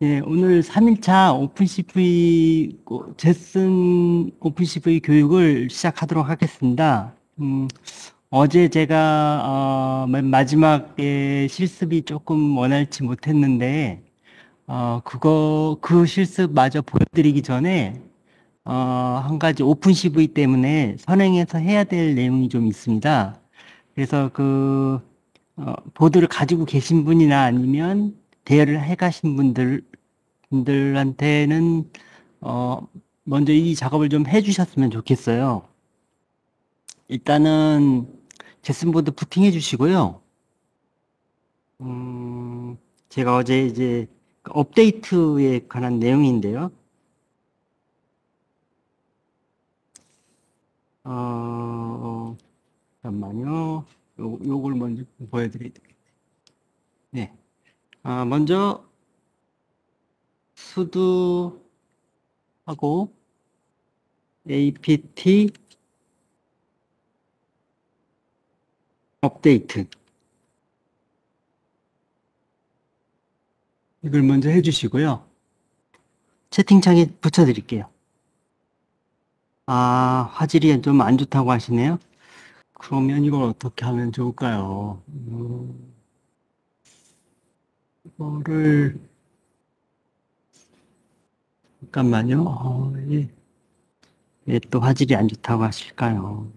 예, 오늘 3일차 오픈CV, 제슨 오픈CV 교육을 시작하도록 하겠습니다. 어제 제가, 맨 마지막에 실습이 조금 원활치 못했는데, 그 실습마저 보여드리기 전에, 한 가지 오픈CV 때문에 선행해서 해야 될 내용이 좀 있습니다. 그래서 보드를 가지고 계신 분이나 아니면 대여를 해 가신 분들한테는 어, 먼저 이 작업을 좀 해주셨으면 좋겠어요. 일단은 제슨보드 부팅해 주시고요. 음, 제가 어제 이제 그 업데이트에 관한 내용인데요. 잠깐만요. 요걸 먼저 보여드려야 되겠네요. 네. 먼저 sudo하고 apt 업데이트 이걸 먼저 해주시고요. 채팅창에 붙여드릴게요. 화질이 좀 안 좋다고 하시네요. 그러면 이걸 어떻게 하면 좋을까요? 이거를, 잠깐만요. 왜 또 화질이 안 좋다고 하실까요?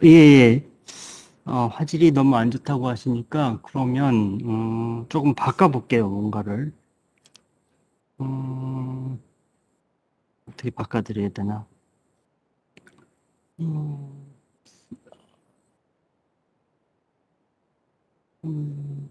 예, 예. 화질이 너무 안 좋다고 하시니까, 그러면, 조금 바꿔볼게요, 뭔가를. 음, 어떻게 바꿔드려야 되나? 음, 음,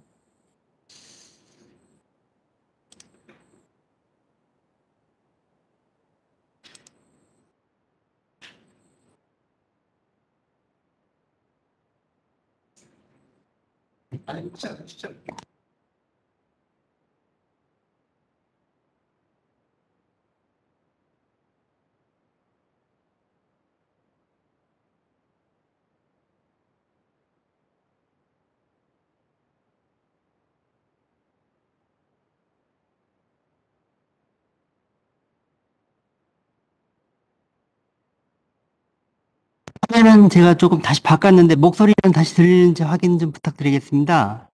화면은 제가 조금 다시 바꿨는데, 목소리는 다시 들리는지 확인 좀 부탁드리겠습니다.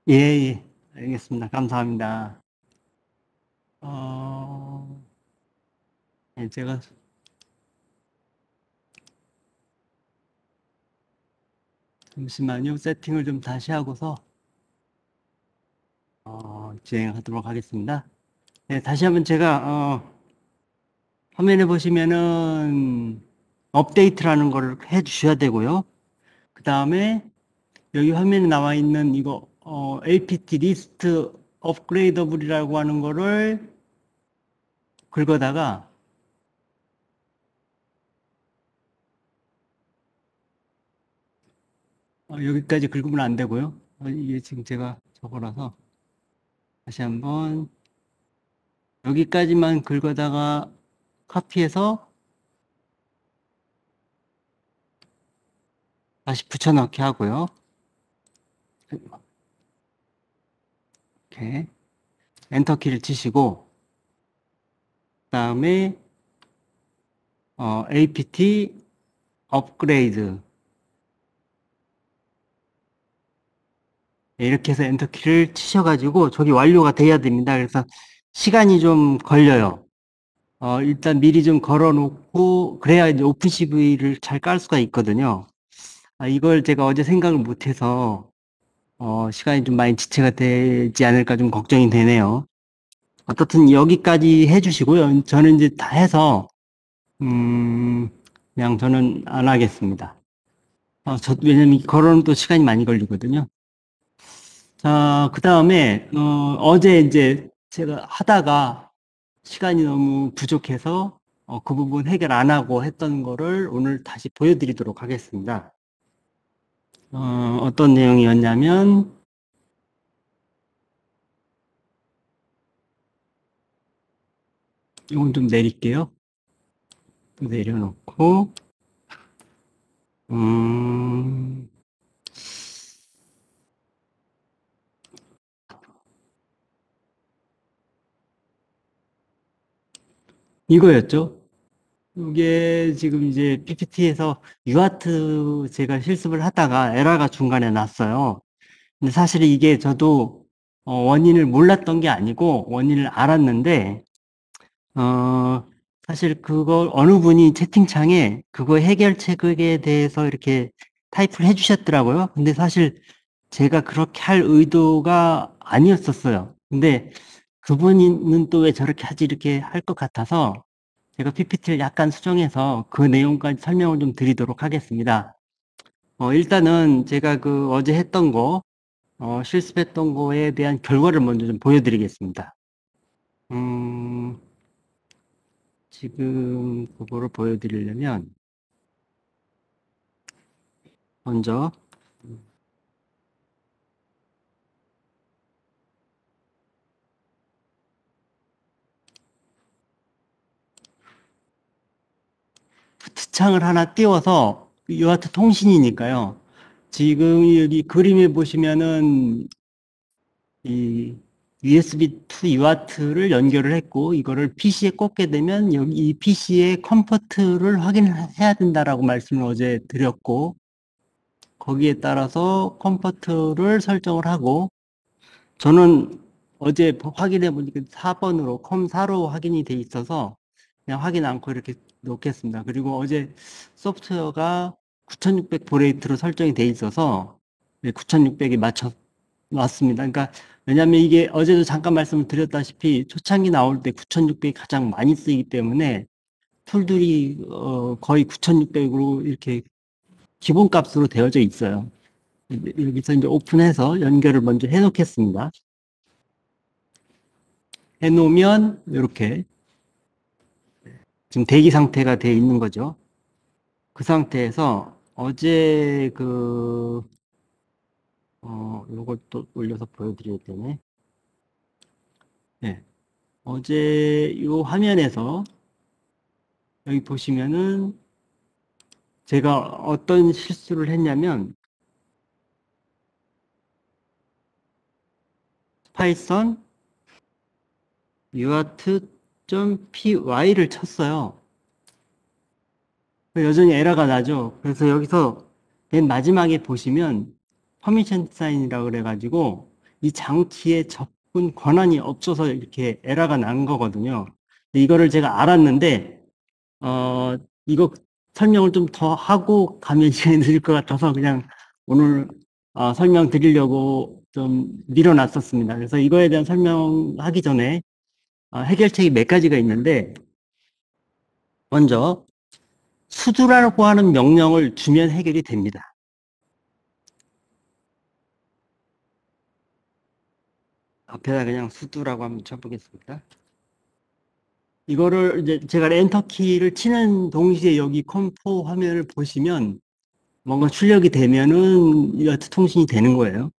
예, 예. 알겠습니다. 감사합니다. 어, 예, 제가 잠시만요. 세팅을 좀 다시 하고서 진행하도록 하겠습니다. 네, 다시 한번 제가 화면에 보시면은 업데이트라는 걸 해주셔야 되고요. 그 다음에 여기 화면에 나와 있는 이거 apt 리스트 업그레이더블이라고 하는 거를 긁어다가 여기까지 긁으면 안 되고요. 이게 지금 제가 저거라서 다시 한번 여기까지만 긁어다가 카피해서 다시 붙여넣기 하고요. 이렇게 엔터 키를 치시고 그다음에 apt 업그레이드 이렇게 해서 엔터 키를 치셔가지고 저기 완료가 돼야 됩니다. 그래서 시간이 좀 걸려요. 일단 미리 좀 걸어놓고 그래야 이제 오픈CV를 잘 깔 수가 있거든요. 이걸 제가 어제 생각을 못해서 시간이 좀 많이 지체가 되지 않을까 좀 걱정이 되네요. 어떻든 여기까지 해주시고요. 저는 이제 다 해서 그냥 저는 안 하겠습니다. 왜냐면 걸어는 또 시간이 많이 걸리거든요. 자, 그 다음에, 어제 이제 제가 하다가 시간이 너무 부족해서 그 부분 해결 안 하고 했던 거를 오늘 다시 보여드리도록 하겠습니다. 어떤 내용이었냐면, 이건 좀 내릴게요. 내려놓고, 음, 이거였죠. 이게 지금 이제 PPT에서 유아트 제가 실습을 하다가 에러가 중간에 났어요. 근데 사실 이게 저도 원인을 몰랐던 게 아니고 원인을 알았는데, 어, 사실 그걸 어느 분이 채팅창에 그거 해결책에 대해서 이렇게 타이프를 해주셨더라고요. 근데 사실 제가 그렇게 할 의도가 아니었었어요. 근데 그분은 또 왜 저렇게 하지 이렇게 할 것 같아서 제가 PPT를 약간 수정해서 그 내용까지 설명을 좀 드리도록 하겠습니다. 일단은 제가 그 어제 했던 거, 실습했던 거에 대한 결과를 먼저 좀 보여드리겠습니다. 음, 지금 그거를 보여드리려면 먼저 창을 하나 띄워서 유아트 통신이니까요. 지금 여기 그림에 보시면은 이 USB 2 유아트를 연결을 했고 이거를 PC에 꽂게 되면 여기 이 PC의 컴포트를 확인해야 된다라고 말씀을 어제 드렸고 거기에 따라서 컴포트를 설정을 하고 저는 어제 확인해 보니까 4번으로 컴4로 확인이 돼 있어서 그냥 확인 않고 이렇게 놓겠습니다. 그리고 어제 소프트웨어가 9600 보레이트로 설정이 돼 있어서 9600에 맞춰 놨습니다. 그러니까 왜냐하면 이게 어제도 잠깐 말씀을 드렸다시피 초창기 나올 때 9600이 가장 많이 쓰이기 때문에 툴들이 거의 9600으로 이렇게 기본값으로 되어져 있어요. 여기서 이제 오픈해서 연결을 먼저 해 놓겠습니다. 해 놓으면 이렇게 지금 대기 상태가 되어 있는 거죠. 그 상태에서 어제 요걸 또 올려서 보여드려야 되네. 네. 어제 요 화면에서 여기 보시면은 제가 어떤 실수를 했냐면 파이썬 uart.py를 쳤어요. 여전히 에러가 나죠. 그래서 여기서 맨 마지막에 보시면 퍼미션 사인이라고 그래가지고 이 장치에 접근 권한이 없어서 이렇게 에러가 난 거거든요. 이거를 제가 알았는데 이거 설명을 좀 더 하고 가면 시간이 늦을 것 같아서 그냥 오늘 설명 드리려고 좀 밀어놨었습니다. 그래서 이거에 대한 설명하기 전에 해결책이 몇 가지가 있는데 먼저 수두라고 하는 명령을 주면 해결이 됩니다. 앞에다 그냥 수두라고 한번 쳐보겠습니다. 이거를 이제 제가 엔터키를 치는 동시에 여기 컴포 화면을 보시면 뭔가 출력이 되면은 이와트 통신이 되는 거예요.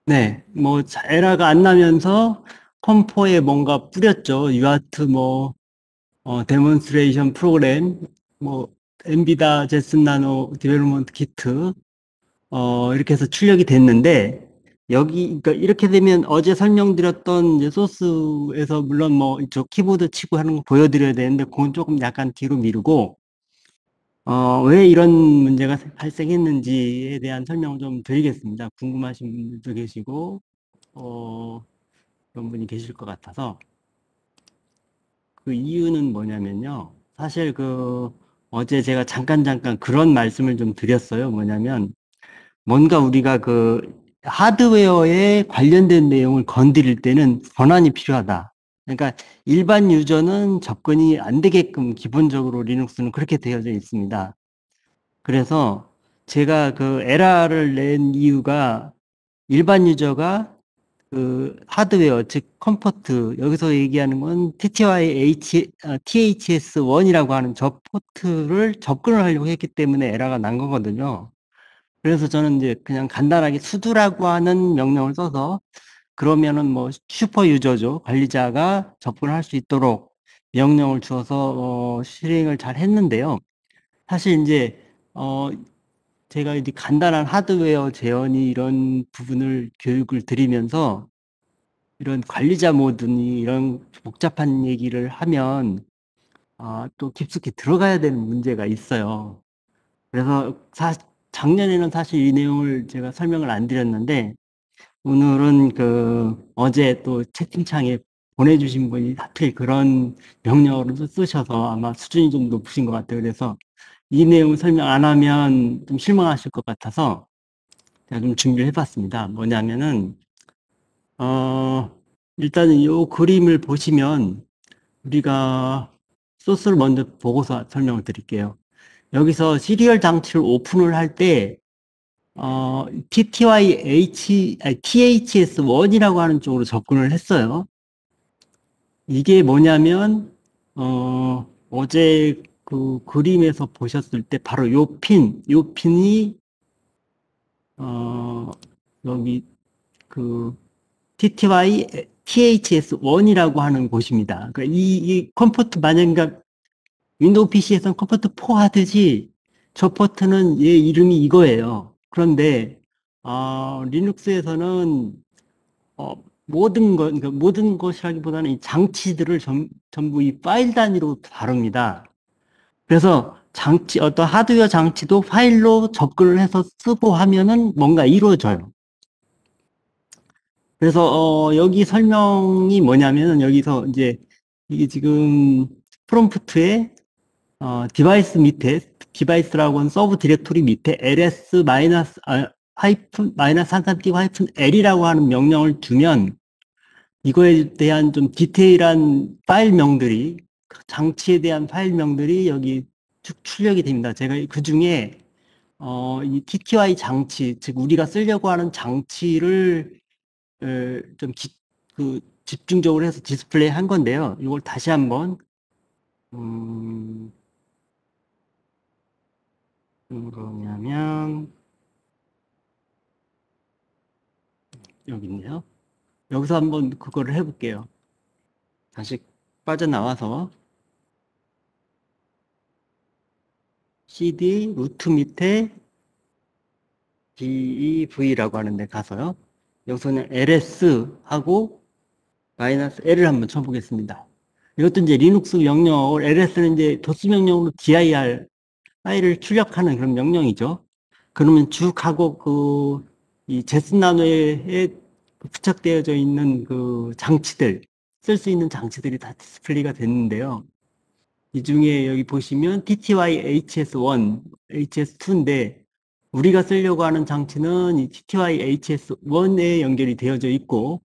네, 뭐 에러가 안 나면서 컴포에 뭔가 뿌렸죠. 유아트 뭐 데몬스트레이션 프로그램, 뭐 엔비다 제슨 나노 디벨롭먼트 키트 이렇게 해서 출력이 됐는데 여기 그러니까 이렇게 되면 어제 설명드렸던 이제 소스에서 물론 뭐 이쪽 키보드 치고 하는 거 보여드려야 되는데 그건 조금 약간 뒤로 미루고 왜 이런 문제가 발생했는지에 대한 설명을 좀 드리겠습니다. 궁금하신 분들도 계시고 그런 분이 계실 것 같아서 그 이유는 뭐냐면요. 사실 어제 제가 잠깐 그런 말씀을 좀 드렸어요. 뭐냐면 뭔가 우리가 하드웨어에 관련된 내용을 건드릴 때는 권한이 필요하다. 그러니까 일반 유저는 접근이 안 되게끔 기본적으로 리눅스는 그렇게 되어져 있습니다. 그래서 제가 그 에러를 낸 이유가 일반 유저가 그 하드웨어, 즉 컴포트, 여기서 얘기하는 건 THS1이라고 하는 저 포트를 접근을 하려고 했기 때문에 에러가 난 거거든요. 그래서 저는 이제 그냥 간단하게 수두라고 하는 명령을 써서, 그러면은 뭐 슈퍼 유저죠. 관리자가 접근할 수 있도록 명령을 주어서 실행을 잘 했는데요. 사실 이제 제가 이제 간단한 하드웨어 재현이 이런 부분을 교육을 드리면서 이런 관리자 모드니 이런 복잡한 얘기를 하면 또 깊숙이 들어가야 되는 문제가 있어요. 그래서 작년에는 사실 이 내용을 제가 설명을 안 드렸는데, 오늘은 어제 또 채팅창에 보내주신 분이 하필 그런 명령어를 쓰셔서 아마 수준이 좀 높으신 것 같아요. 그래서 이 내용 설명 안 하면 좀 실망하실 것 같아서 제가 좀 준비를 해봤습니다. 뭐냐면은, 일단은 이 그림을 보시면 우리가 소스를 먼저 보고서 설명을 드릴게요. 여기서 시리얼 장치를 오픈을 할 때, THS1이라고 하는 쪽으로 접근을 했어요. 이게 뭐냐면, 어제 그 그림에서 보셨을 때 바로 요 핀이, 여기 그 THS1이라고 하는 곳입니다. 그러니까 이 컴포트 만약, 그러니까 윈도우 PC에서는 컴포트 4 하듯이 저 포트는 얘 이름이 이거예요. 그런데 리눅스에서는 모든 것, 그러니까 모든 것이라기보다는 이 장치들을 전부 이 파일 단위로 다룹니다. 그래서 어떤 하드웨어 장치도 파일로 접근을 해서 쓰고 하면은 뭔가 이루어져요. 그래서 여기 설명이 뭐냐면은 여기서 이제 이게 지금 프롬프트에 디바이스 밑에, 디바이스라고 하는 서브 디렉토리 밑에 ls 하이픈 마이너스 한산 띄고 하이픈 l이라고 하는 명령을 주면 이거에 대한 좀 디테일한 파일명들이, 장치에 대한 파일명들이 여기 쭉 출력이 됩니다. 제가 그 중에 이 TTY 장치, 즉 우리가 쓰려고 하는 장치를 좀 집중적으로 해서 디스플레이 한 건데요. 이걸 다시 한번 뭐냐면 여기 있네요. 여기서 한번 그거를 해볼게요. 다시 빠져나와서 CD 루트 밑에 DEV라고 하는데 가서요. 여기서는 ls 하고 마이너스 L을 한번 쳐보겠습니다. 이것도 이제 리눅스 명령, ls는 이제 도스 명령으로 dir 파일을 출력하는 그런 명령이죠. 그러면 쭉 하고 이 제스 나노에 부착되어져 있는 그 장치들, 쓸 수 있는 장치들이 다 디스플레이가 됐는데요. 이 중에 여기 보시면 TTY HS1, HS2인데 우리가 쓰려고 하는 장치는 이 TTY HS1에 연결이 되어져 있고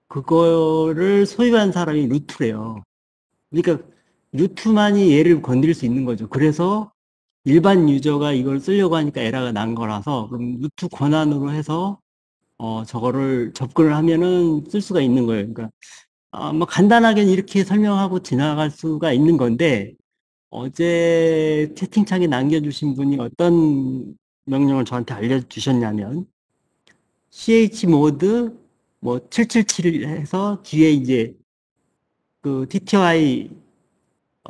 그거를 소유한 사람이 루트래요. 그러니까 루트만이 얘를 건드릴 수 있는 거죠. 그래서 일반 유저가 이걸 쓰려고 하니까 에러가 난 거라서 그럼 루트 권한으로 해서 저거를 접근을 하면은 쓸 수가 있는 거예요. 그러니까 뭐 간단하게 이렇게 설명하고 지나갈 수가 있는 건데 어제 채팅창에 남겨주신 분이 어떤 명령을 저한테 알려주셨냐면 chmod 뭐 777 해서 뒤에 이제 그 TTY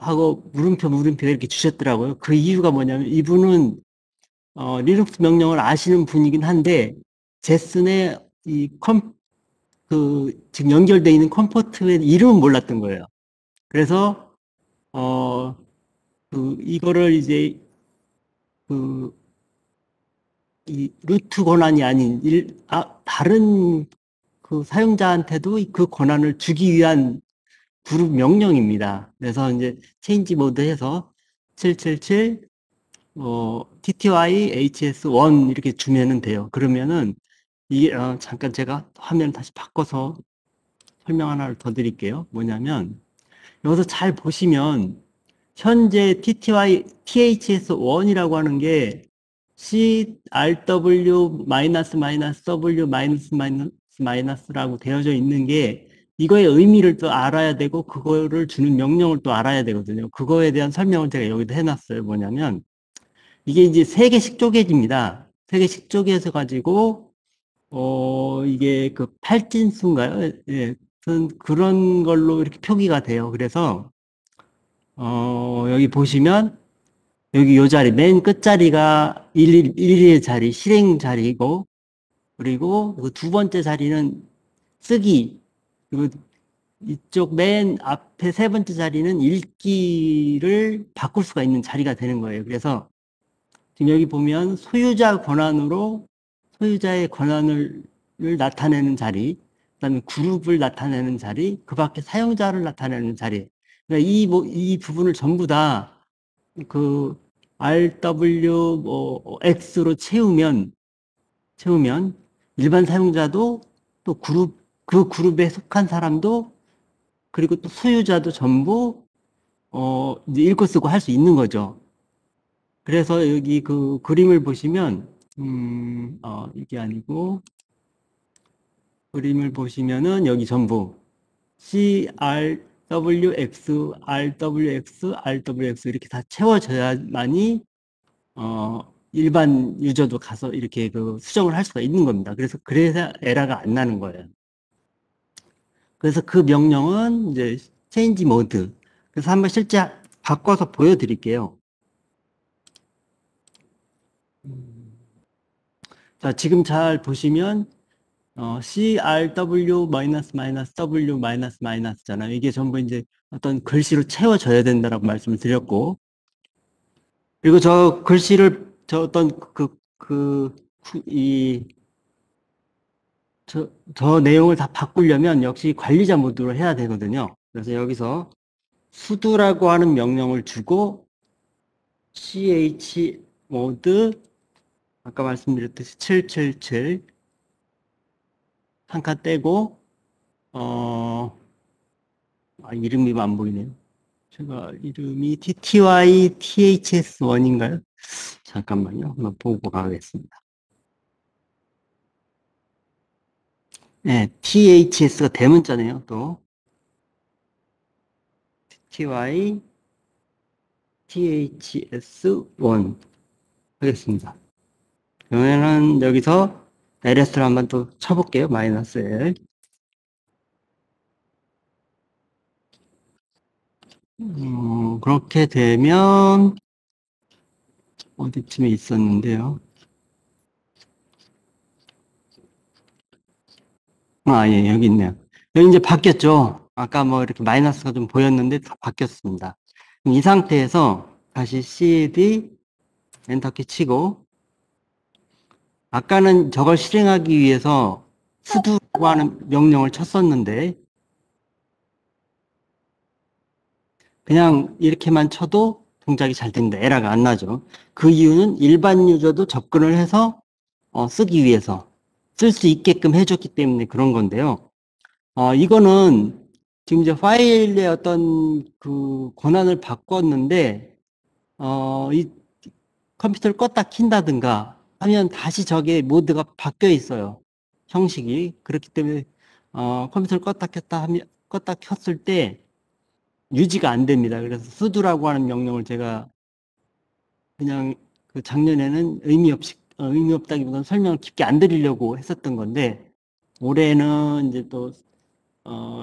하고 물음표 이렇게 주셨더라고요. 그 이유가 뭐냐면 이분은 리눅스 명령을 아시는 분이긴 한데 제슨의 지금 연결되어 있는 컴포트의 이름은 몰랐던 거예요. 그래서 이거를 이제 이 루트 권한이 아닌 다른 그 사용자한테도 그 권한을 주기 위한 그룹 명령입니다. 그래서 이제 체인지 모드 해서 777 TTY HS1 이렇게 주면은 돼요. 그러면은 이게 잠깐 제가 화면 다시 바꿔서 설명 하나를 더 드릴게요. 뭐냐면 여기서 잘 보시면 현재 TTY THS1이라고 하는 게 CRW 마이너스 마이너스 W 마이너스 마이너스 마이너스라고 되어져 있는 게 이거의 의미를 또 알아야 되고 그거를 주는 명령을 또 알아야 되거든요. 그거에 대한 설명을 제가 여기다 해놨어요. 뭐냐면 이게 이제 3개씩 쪼개집니다. 3개씩 쪼개서 가지고 이게 그 팔진수인가요? 예, 그런 걸로 이렇게 표기가 돼요. 그래서 여기 보시면 여기 요 자리 맨 끝자리가 1의 자리, 실행 자리고 그리고 그 두 번째 자리는 쓰기 그리고 이쪽 맨 앞에 세 번째 자리는 읽기를 바꿀 수가 있는 자리가 되는 거예요. 그래서 지금 여기 보면 소유자 권한으로 소유자의 권한을 나타내는 자리, 그다음에 그룹을 나타내는 자리, 그 밖에 사용자를 나타내는 자리. 그러니까 이 부분을 전부 다 그 RW X로 채우면 일반 사용자도 또 그 그룹에 속한 사람도 그리고 또 소유자도 전부 이제 읽고 쓰고 할 수 있는 거죠. 그래서 여기 그 그림을 보시면 이게 아니고 그림을 보시면은 여기 전부 CRWX, RWX, RWX 이렇게 다 채워져야만이 일반 유저도 가서 이렇게 그 수정을 할 수가 있는 겁니다. 그래서 에러가 안 나는 거예요. 그래서 그 명령은 이제 change mode. 그래서 한번 실제 바꿔서 보여드릴게요. 자, 지금 잘 보시면 CRW W 잖아요. 이게 전부 이제 어떤 글씨로 채워져야 된다라고 말씀을 드렸고, 그리고 저 글씨를 저 어떤 저 내용을 다 바꾸려면 역시 관리자 모드로 해야 되거든요. 그래서 여기서 sudo라고 하는 명령을 주고 ch 모드 아까 말씀드렸듯이 777 한 칸 떼고 이름이 안 보이네요. 제가 이름이 TTY THS1인가요? 잠깐만요. 한번 보고 가겠습니다. 네, THS가 대문자네요. 또 TTY THS1 하겠습니다. 그러면은 여기서 LS를 한번 또 쳐볼게요. 마이너스 L. 그렇게 되면 어디쯤에 있었는데요. 예, 여기 있네요. 여기 이제 바뀌었죠. 아까 뭐 이렇게 마이너스가 좀 보였는데 다 바뀌었습니다. 이 상태에서 다시 CD 엔터키 치고 아까는 저걸 실행하기 위해서 sudo라고 하는 명령을 쳤었는데 그냥 이렇게만 쳐도 동작이 잘 됩니다. 에러가 안 나죠. 그 이유는 일반 유저도 접근을 해서 쓰기 위해서 쓸 수 있게끔 해줬기 때문에 그런 건데요. 이거는 지금 이제 파일의 어떤 그 권한을 바꿨는데 이 컴퓨터를 껐다 킨다든가 하면 다시 저게 모드가 바뀌어 있어요. 형식이. 그렇기 때문에 컴퓨터를 껐다 켰을 때 유지가 안 됩니다. 그래서 sudo라고 하는 명령을 제가 그냥 그 작년에는 의미 없다기보다는 설명을 깊게 안 드리려고 했었던 건데 올해는 이제 또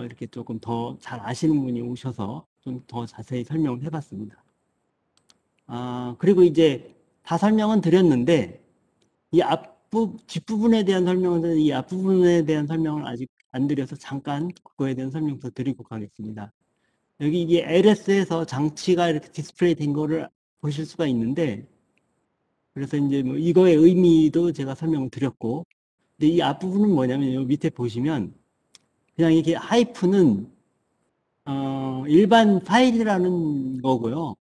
이렇게 조금 더 잘 아시는 분이 오셔서 좀 더 자세히 설명을 해봤습니다. 그리고 이제 다 설명은 드렸는데 뒷부분에 대한 설명은 이 앞부분에 대한 설명을 아직 안 드려서 잠깐 그거에 대한 설명 더 드리고 가겠습니다. 여기 이게 LS에서 장치가 이렇게 디스플레이 된 거를 보실 수가 있는데 그래서 이제 뭐 이거의 의미도 제가 설명을 드렸고 근데 이 앞부분은 뭐냐면 여기 밑에 보시면 그냥 이게 하이픈은 일반 파일이라는 거고요.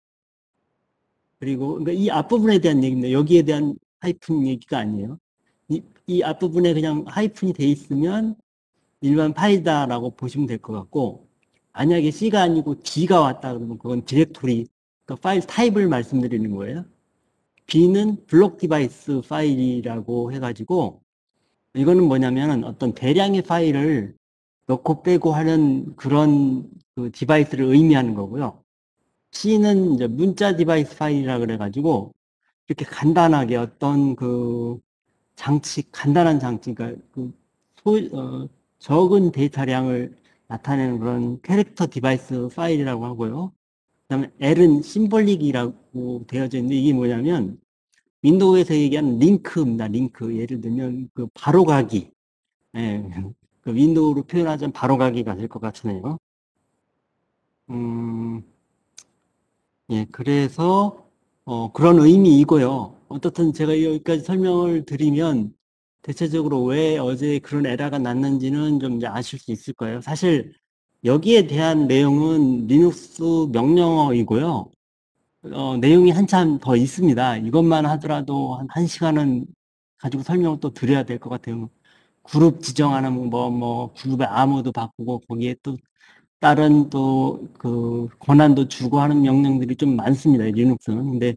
그리고 그러니까 이 앞부분에 대한 얘기입니다. 여기에 대한 하이픈 얘기가 아니에요. 이 앞부분에 그냥 하이픈이 돼 있으면 일반 파일이다라고 보시면 될 것 같고 만약에 C가 아니고 D가 왔다 그러면 그건 디렉토리 그러니까 파일 타입을 말씀드리는 거예요. B는 블록 디바이스 파일이라고 해가지고 이거는 뭐냐면 어떤 대량의 파일을 넣고 빼고 하는 그런 그 디바이스를 의미하는 거고요. C는 이제 문자 디바이스 파일이라 그래가지고 이렇게 간단하게 어떤 그 장치, 간단한 장치, 그러니까 그 적은 데이터량을 나타내는 그런 캐릭터 디바이스 파일이라고 하고요. 그다음에 L은 심볼릭이라고 되어져 있는데 이게 뭐냐면 윈도우에서 얘기하는 링크입니다. 링크. 예를 들면 그 바로가기. 예, 그 윈도우로 표현하자면 바로가기가 될 것 같으네요. 음, 예, 그래서 그런 의미이고요. 어떻든 제가 여기까지 설명을 드리면 대체적으로 왜 어제 그런 에러가 났는지는 좀 이제 아실 수 있을 거예요. 사실 여기에 대한 내용은 리눅스 명령어이고요. 내용이 한참 더 있습니다. 이것만 하더라도 한 1시간은 가지고 설명을 또 드려야 될 것 같아요. 그룹 지정하는 그룹의 암호도 바꾸고 거기에 또 다른 또 그 권한도 주고 하는 명령들이 좀 많습니다. 리눅스는. 근데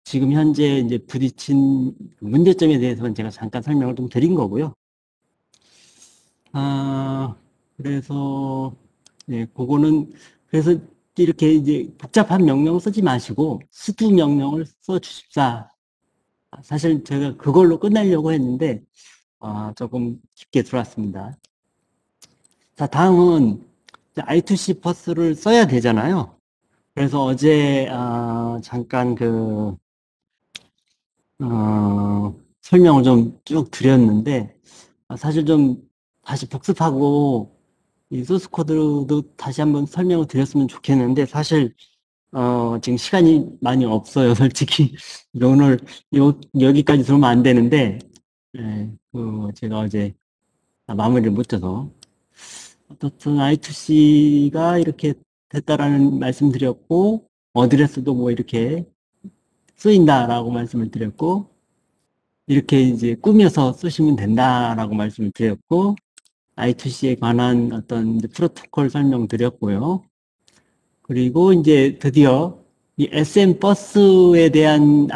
지금 현재 이제 부딪힌 문제점에 대해서는 제가 잠깐 설명을 좀 드린 거고요. 아, 그래서, 예, 그거는, 그래서 이렇게 이제 복잡한 명령을 쓰지 마시고, 수두 명령을 써 주십사. 사실 제가 그걸로 끝내려고 했는데, 조금 깊게 들어왔습니다. 자, 다음은 I2C 버스를 써야 되잖아요. 그래서 어제, 잠깐 설명을 좀 쭉 드렸는데, 사실 좀 다시 복습하고, 이 소스 코드도 다시 한번 설명을 드렸으면 좋겠는데, 사실, 지금 시간이 많이 없어요, 솔직히. 오늘 여기까지 들으면 안 되는데, 예, 제가 어제 마무리를 못 져서. 어떻든 I2C가 이렇게 됐다라는 말씀 드렸고, 어드레스도 뭐 이렇게 쓰인다라고 말씀을 드렸고, 이렇게 이제 꾸며서 쓰시면 된다라고 말씀을 드렸고, I2C에 관한 어떤 이제 프로토콜 설명 드렸고요. 그리고 이제 드디어 이 SM 버스에 대한,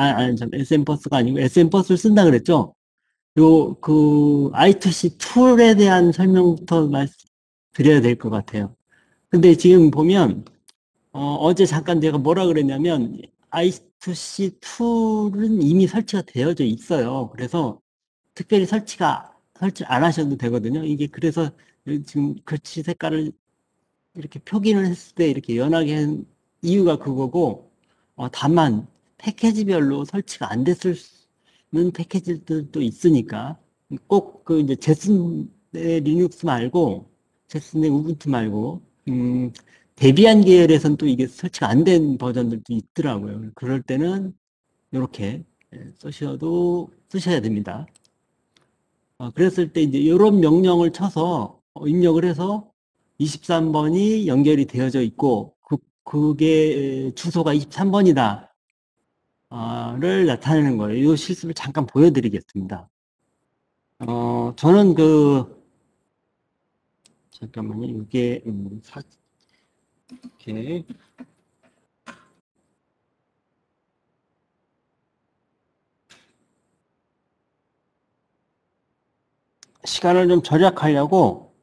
SM 버스가 아니고 SM 버스를 쓴다 그랬죠? I2C 툴에 대한 설명부터 드려야 될 것 같아요. 근데 지금 보면, 어제 잠깐 제가 뭐라 그랬냐면, I2C 툴은 이미 설치가 되어져 있어요. 그래서 특별히 설치 안 하셔도 되거든요. 이게 그래서 지금 글씨 색깔을 이렇게 표기를 했을 때 이렇게 연하게 한 이유가 그거고, 다만 패키지별로 설치가 안 됐을 는 패키지들도 있으니까 꼭 그 이제 제슨의 리눅스 말고 제슨의 우분투 말고 데비안 계열에선 또 이게 설치가 안 된 버전들도 있더라고요. 그럴 때는 이렇게 쓰셔야 됩니다. 그랬을 때 이제 이런 명령을 쳐서 입력을 해서 23번이 연결이 되어져 있고 그게 주소가 23번이다. 를 나타내는 거예요. 이 실습을 잠깐 보여드리겠습니다. 저는 잠깐만요. 이게, 이렇게, 시간을 좀 절약하려고,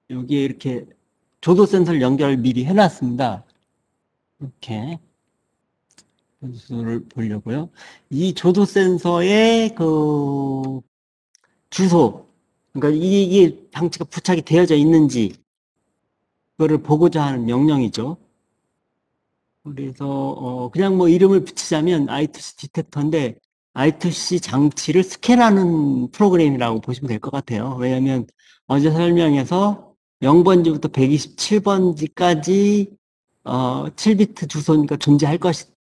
여기에 이렇게 조도 센서를 연결을 미리 해놨습니다. 이렇게, 변수를 보려고요. 이 조도 센서의 주소, 그러니까 이게 장치가 부착이 되어져 있는지, 그거를 보고자 하는 명령이죠. 그래서 그냥 뭐 이름을 붙이자면 I2C 디텍터인데 I2C 장치를 스캔하는 프로그램이라고 보시면 될 것 같아요. 왜냐하면 어제 설명에서 0번지부터 127번지까지 7비트 주소니까 존재할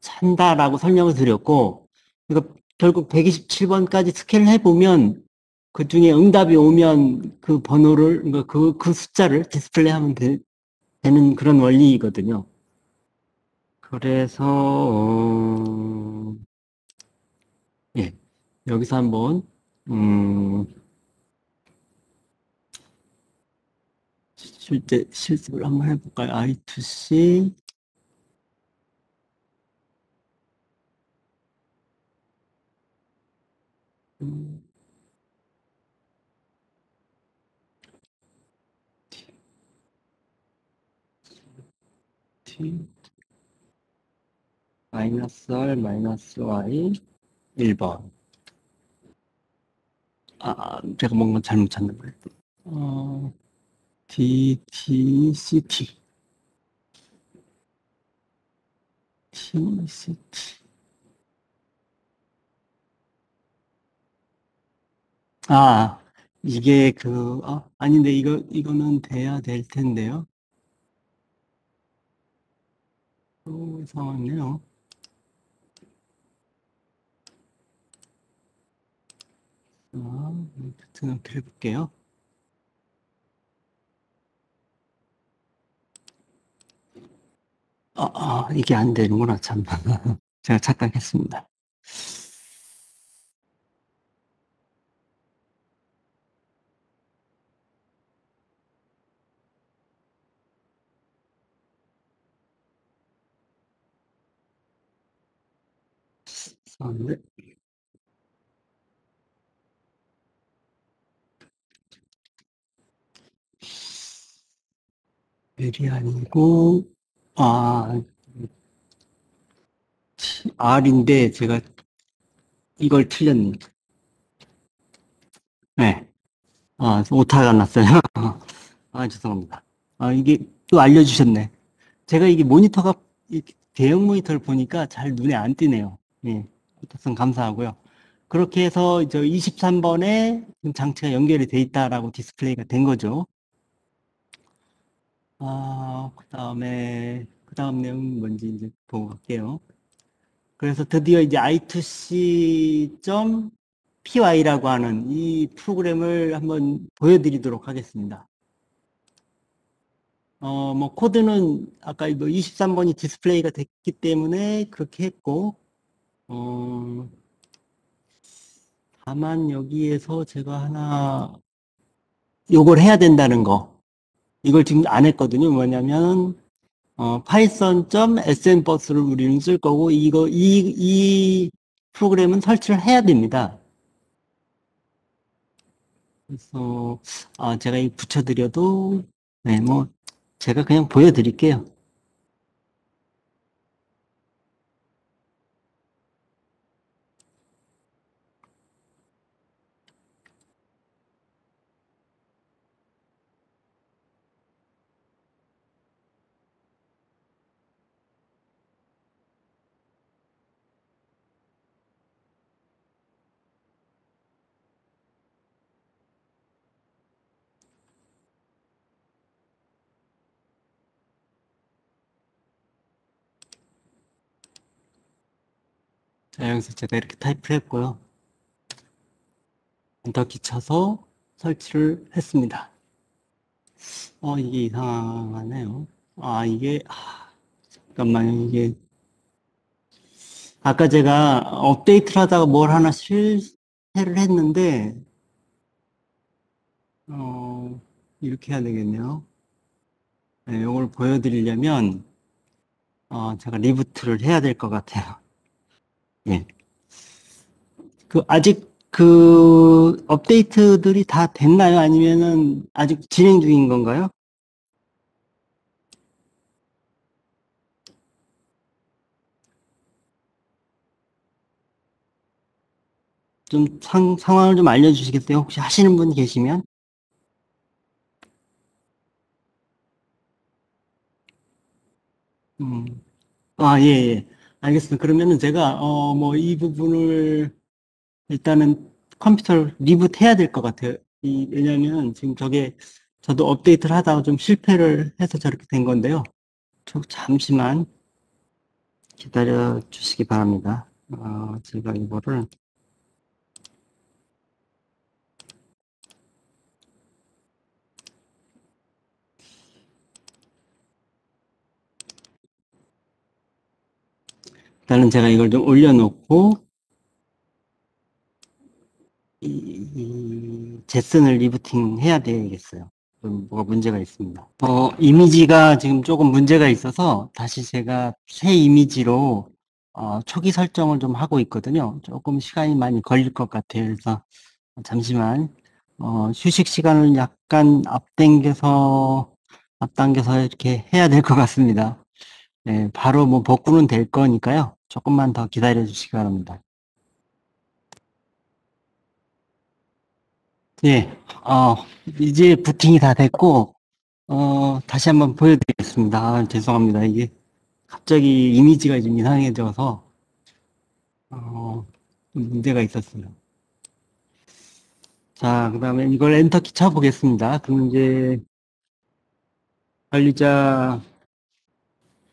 한다라고 설명을 드렸고, 그러니까 결국 127번까지 스캔을 해보면 그 중에 응답이 오면 그 번호를, 그러니까 그 숫자를 디스플레이하면 되는 그런 원리이거든요. 그래서 예, 여기서 한번 음, 실제 실습을 한번 해볼까요? I2C 음, t 마이너스 r 마이너스 y 1번. 제가 뭔가 잘못 찾는 거예요. 어, d, t, c, t, t, c, t. 아, 이게 아닌데, 이거는 돼야 될 텐데요. 이상하네요. 패턴을 해볼게요. 이게 안 되는구나, 참. 제가 착각했습니다. 네. 벨이 아니고, 아, R인데 제가 이걸 틀렸네. 네. 오타가 났어요. 죄송합니다. 이게 또 알려주셨네. 제가 이게 모니터가, 대형 모니터를 보니까 잘 눈에 안 띄네요. 예. 부탁선 감사하고요. 그렇게 해서 저 23번에 장치가 연결이 돼 있다라고 디스플레이가 된 거죠. 그 다음 내용은 뭔지 이제 보고 갈게요. 그래서 드디어 이제 I2C.py라고 하는 이 프로그램을 한번 보여드리도록 하겠습니다. 뭐, 코드는 아까 뭐 23번이 디스플레이가 됐기 때문에 그렇게 했고, 어, 다만 여기에서 제가 요걸 해야 된다는 거. 이걸 지금 안 했거든요. 뭐냐면, python.sn버스를 우리는 쓸 거고, 이 프로그램은 설치를 해야 됩니다. 그래서, 제가 이 붙여드려도, 네, 뭐, 제가 그냥 보여드릴게요. 자, 여기서 제가 이렇게 타이프를 했고요. 엔터키 쳐서 설치를 했습니다. 이게 이상하네요. 잠깐만요. 아까 제가 업데이트를 하다가 뭘 하나 실패를 했는데, 이렇게 해야 되겠네요. 네, 이걸 보여드리려면, 제가 리부트를 해야 될 것 같아요. 예. 아직 업데이트들이 다 됐나요? 아니면은 아직 진행 중인 건가요? 좀 상황을 좀 알려주시겠어요? 혹시 하시는 분 계시면? 음, 예, 예. 알겠습니다. 그러면은 제가, 뭐, 이 부분을 일단은 컴퓨터를 리부트 해야 될 것 같아요. 왜냐면 지금 저도 업데이트를 하다가 좀 실패를 해서 저렇게 된 건데요. 잠시만 기다려 주시기 바랍니다. 제가 이거를, 일단은 제가 이걸 좀 올려놓고, 제슨을 리부팅 해야 되겠어요. 좀 뭐가 문제가 있습니다. 이미지가 지금 조금 문제가 있어서 다시 제가 새 이미지로 초기 설정을 좀 하고 있거든요. 조금 시간이 많이 걸릴 것 같아요. 그래서 잠시만, 휴식 시간을 약간 앞당겨서 이렇게 해야 될 것 같습니다. 네, 바로 뭐 복구는 될 거니까요. 조금만 더 기다려 주시기 바랍니다. 예, 이제 부팅이 다 됐고, 다시 한번 보여드리겠습니다. 죄송합니다. 이게 갑자기 이미지가 좀 이상해져서, 좀 문제가 있었어요. 자, 그 다음에 이걸 엔터키 쳐보겠습니다. 그럼 이제 관리자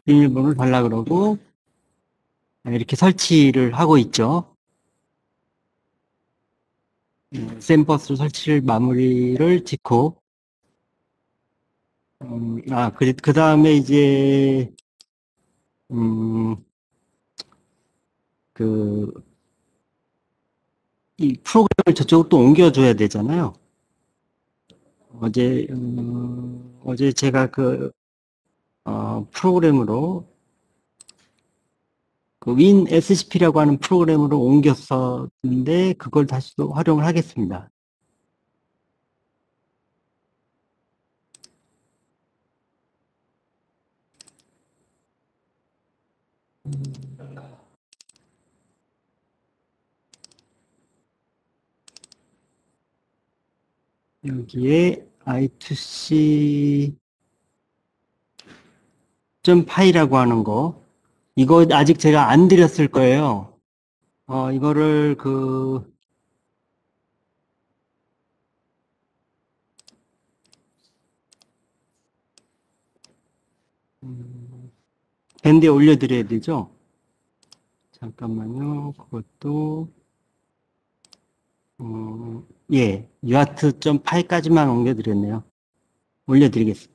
비밀번호를 달라 그러고, 이렇게 설치를 하고 있죠. 샘버스 설치를 마무리를 짓고, 그 다음에 이제, 음, 그, 이 프로그램을 저쪽으로 또 옮겨줘야 되잖아요. 어제 제가 프로그램으로, 윈 SCP라고 하는 프로그램으로 옮겼었는데, 그걸 다시 또 활용을 하겠습니다. 여기에 I2C 파이라고 하는 거, 이거 아직 제가 안 드렸을 거예요. 이거를 밴드에 올려드려야 되죠? 잠깐만요. 그것도, 예, 유아트.파이까지만 올려드리겠습니다.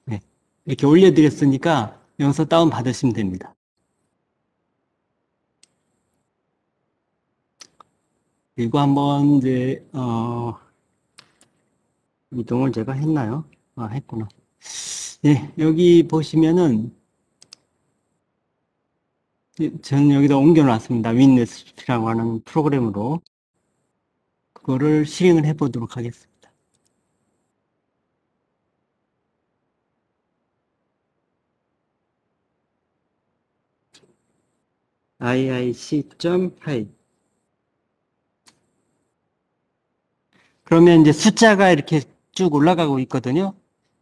네. 이렇게 올려드렸으니까 여기서 다운 받으시면 됩니다. 그리고 한번 이제, 이동을 제가 했나요? 했구나. 네, 여기 보시면은, 저는 여기다 옮겨놨습니다. 윈네스라고 하는 프로그램으로. 그거를 실행을 해보도록 하겠습니다. iic.py. 그러면 이제 숫자가 이렇게 쭉 올라가고 있거든요.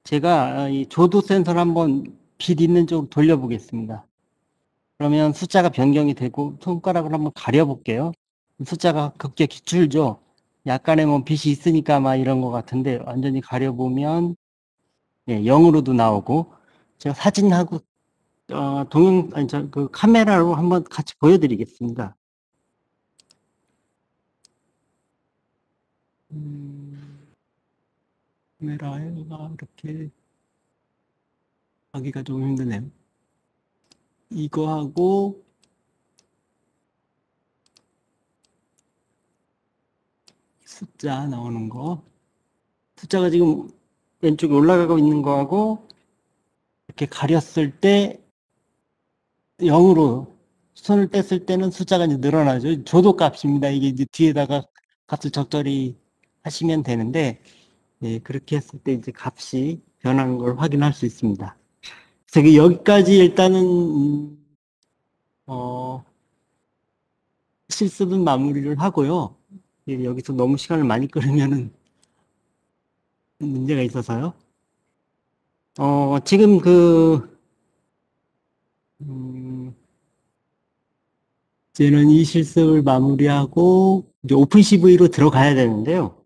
제가 이 조도 센서를 한번 빛 있는 쪽으로 돌려보겠습니다. 그러면 숫자가 변경이 되고 손가락을 한번 가려볼게요. 숫자가 급격히 줄죠. 약간의 뭐 빛이 있으니까 막 이런 것 같은데 완전히 가려보면 예, 0으로도 나오고 제가 사진하고 아니 그 카메라로 한번 같이 보여드리겠습니다. 카메라가 이렇게 하기가 좀 힘드네요. 이거하고 숫자 나오는 거. 숫자가 지금 왼쪽에 올라가고 있는 거하고 이렇게 가렸을 때 0으로 손을 뗐을 때는 숫자가 이제 늘어나죠. 조도 값입니다. 이게 이제 뒤에다가 값을 적절히 하시면 되는데, 예, 그렇게 했을 때 이제 값이 변한 걸 확인할 수 있습니다. 그래서 여기까지 일단은, 어, 실습은 마무리를 하고요. 예, 여기서 너무 시간을 많이 끌으면은 문제가 있어서요. 지금 음, 이제는 이 실습을 마무리하고 이제 오픈CV로 들어가야 되는데요.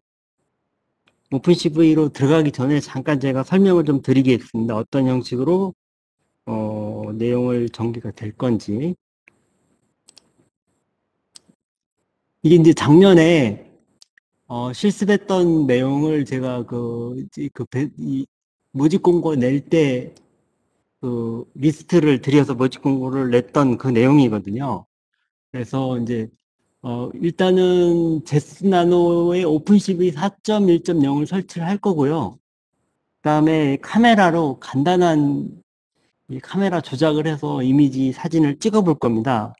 오픈CV로 들어가기 전에 잠깐 제가 설명을 좀 드리겠습니다. 어떤 형식으로 내용을 전개가 될 건지. 이게 이제 작년에 실습했던 내용을 제가 이 모집 공고 낼 때 그 리스트를 들여서 모집 공고를 냈던 그 내용이거든요. 그래서 이제 일단은 제스 나노에 오픈CV 4.1.0을 설치를 할 거고요. 그다음에 카메라로 간단한 이 카메라 조작을 해서 이미지 사진을 찍어 볼 겁니다.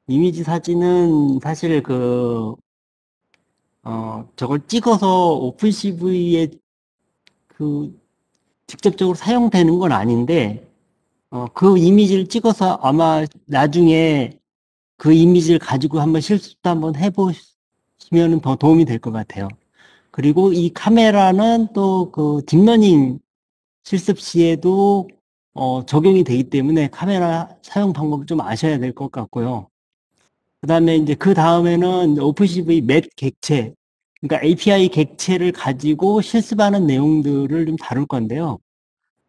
이미지 사진은 사실 저걸 찍어서 오픈CV에 그 직접적으로 사용되는 건 아닌데, 그 이미지를 찍어서 아마 나중에 그 이미지를 가지고 한번 실습도 한번 해보시면 더 도움이 될 것 같아요. 그리고 이 카메라는 또 그 딥러닝 실습 시에도 적용이 되기 때문에 카메라 사용 방법을 좀 아셔야 될 것 같고요. 그 다음에 이제 그 다음에는 오픈CV 맷 객체, 그러니까 API 객체를 가지고 실습하는 내용들을 좀 다룰 건데요.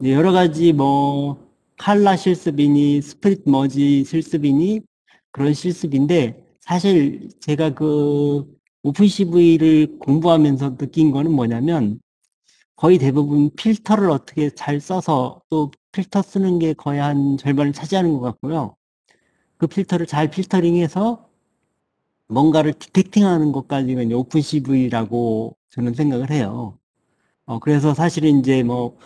이제 여러 가지 뭐 칼라 실습이니 스프릿 머지 실습이니 그런 실습인데 사실 제가 그 오픈CV를 공부하면서 느낀 거는 뭐냐면 거의 대부분 필터를 어떻게 잘 써서 또 필터 쓰는 게 거의 한 절반을 차지하는 것 같고요. 그 필터를 잘 필터링해서 뭔가를 디텍팅하는 것까지가 이제 오픈CV라고 저는 생각을 해요. 그래서 사실은 이제 뭐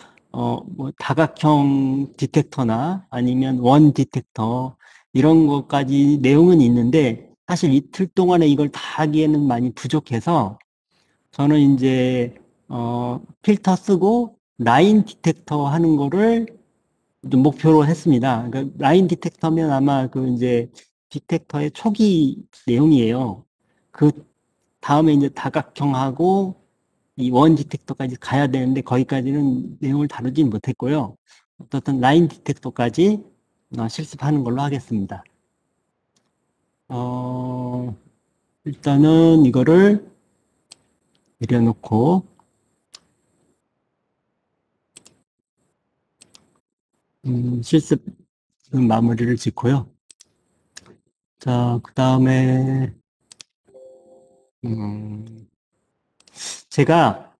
다각형 디텍터나 아니면 원 디텍터 이런 것까지 내용은 있는데 사실 이틀 동안에 이걸 다 하기에는 많이 부족해서 저는 이제 필터 쓰고 라인 디텍터 하는 거를 좀 목표로 했습니다. 그러니까 라인 디텍터면 아마 그 이제 디텍터의 초기 내용이에요. 그 다음에 이제 다각형하고 이 원 디텍터까지 가야 되는데 거기까지는 내용을 다루진 못했고요. 어떻든 라인 디텍터까지 실습하는 걸로 하겠습니다. 어, 일단은 이거를 내려놓고 실습 마무리를 짓고요. 자, 그 다음에 제가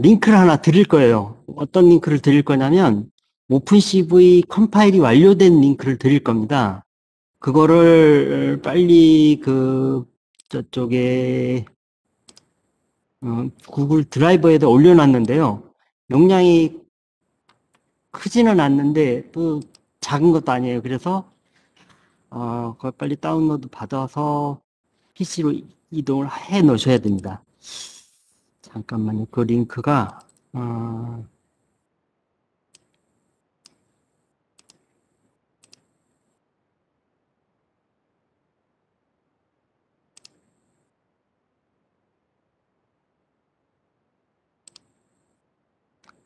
링크를 하나 드릴 거예요. 어떤 링크를 드릴 거냐면 오픈CV 컴파일이 완료된 링크를 드릴 겁니다. 그거를 빨리 저쪽에 구글 드라이버에다 올려놨는데요. 용량이 크지는 않는데 또 작은 것도 아니에요. 그래서 그걸 빨리 다운로드 받아서 PC로 이동을 해 놓으셔야 됩니다. 잠깐만요. 그 링크가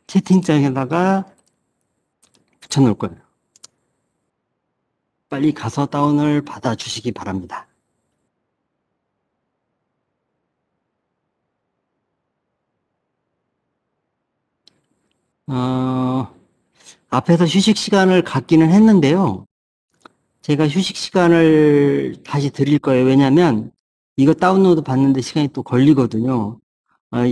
채팅창에다가 붙여놓을 거예요. 빨리 가서 다운을 받아주시기 바랍니다. 앞에서 휴식 시간을 갖기는 했는데요. 제가 휴식 시간을 다시 드릴 거예요. 왜냐면 이거 다운로드 받는데 시간이 또 걸리거든요.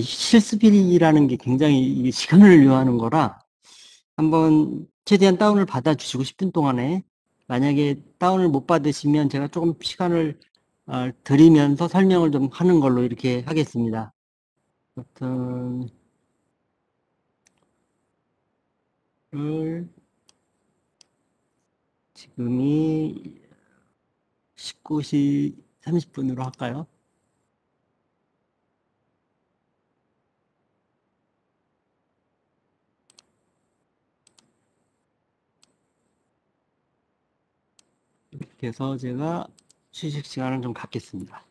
실습일이라는 게 굉장히 이게 시간을 요하는 거라 한번 최대한 다운을 받아주시고 10분 동안에 만약에 다운을 못 받으시면 제가 조금 시간을 드리면서 설명을 좀 하는 걸로 이렇게 하겠습니다. 버튼을 지금이 19시 30분으로 할까요? 이렇게 해서 제가 휴식 시간을 좀 갖겠습니다.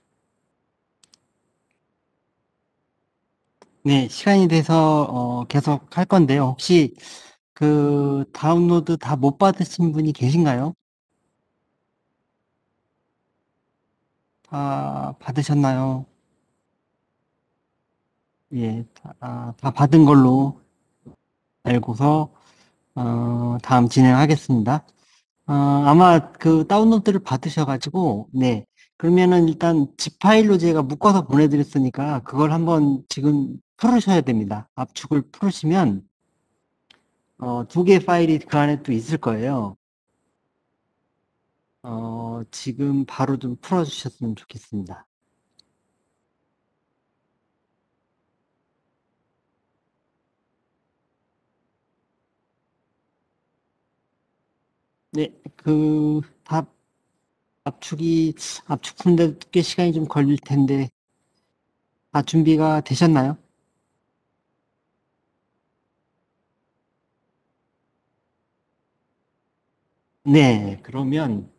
네, 시간이 돼서 계속 할 건데요. 혹시 그 다운로드 다 못 받으신 분이 계신가요? 다 받으셨나요? 예, 다 받은 걸로 알고서 다음 진행하겠습니다. 아마 그 다운로드를 받으셔가지고 네, 그러면은 일단 zip 파일로 제가 묶어서 보내드렸으니까 그걸 한번 지금 풀으셔야 됩니다. 압축을 풀으시면 두 개 파일이 그 안에 또 있을 거예요. 지금 바로 좀 풀어주셨으면 좋겠습니다. 네, 압축이, 압축 푸는데 꽤 시간이 좀 걸릴 텐데, 다 준비가 되셨나요? 네, 그러면,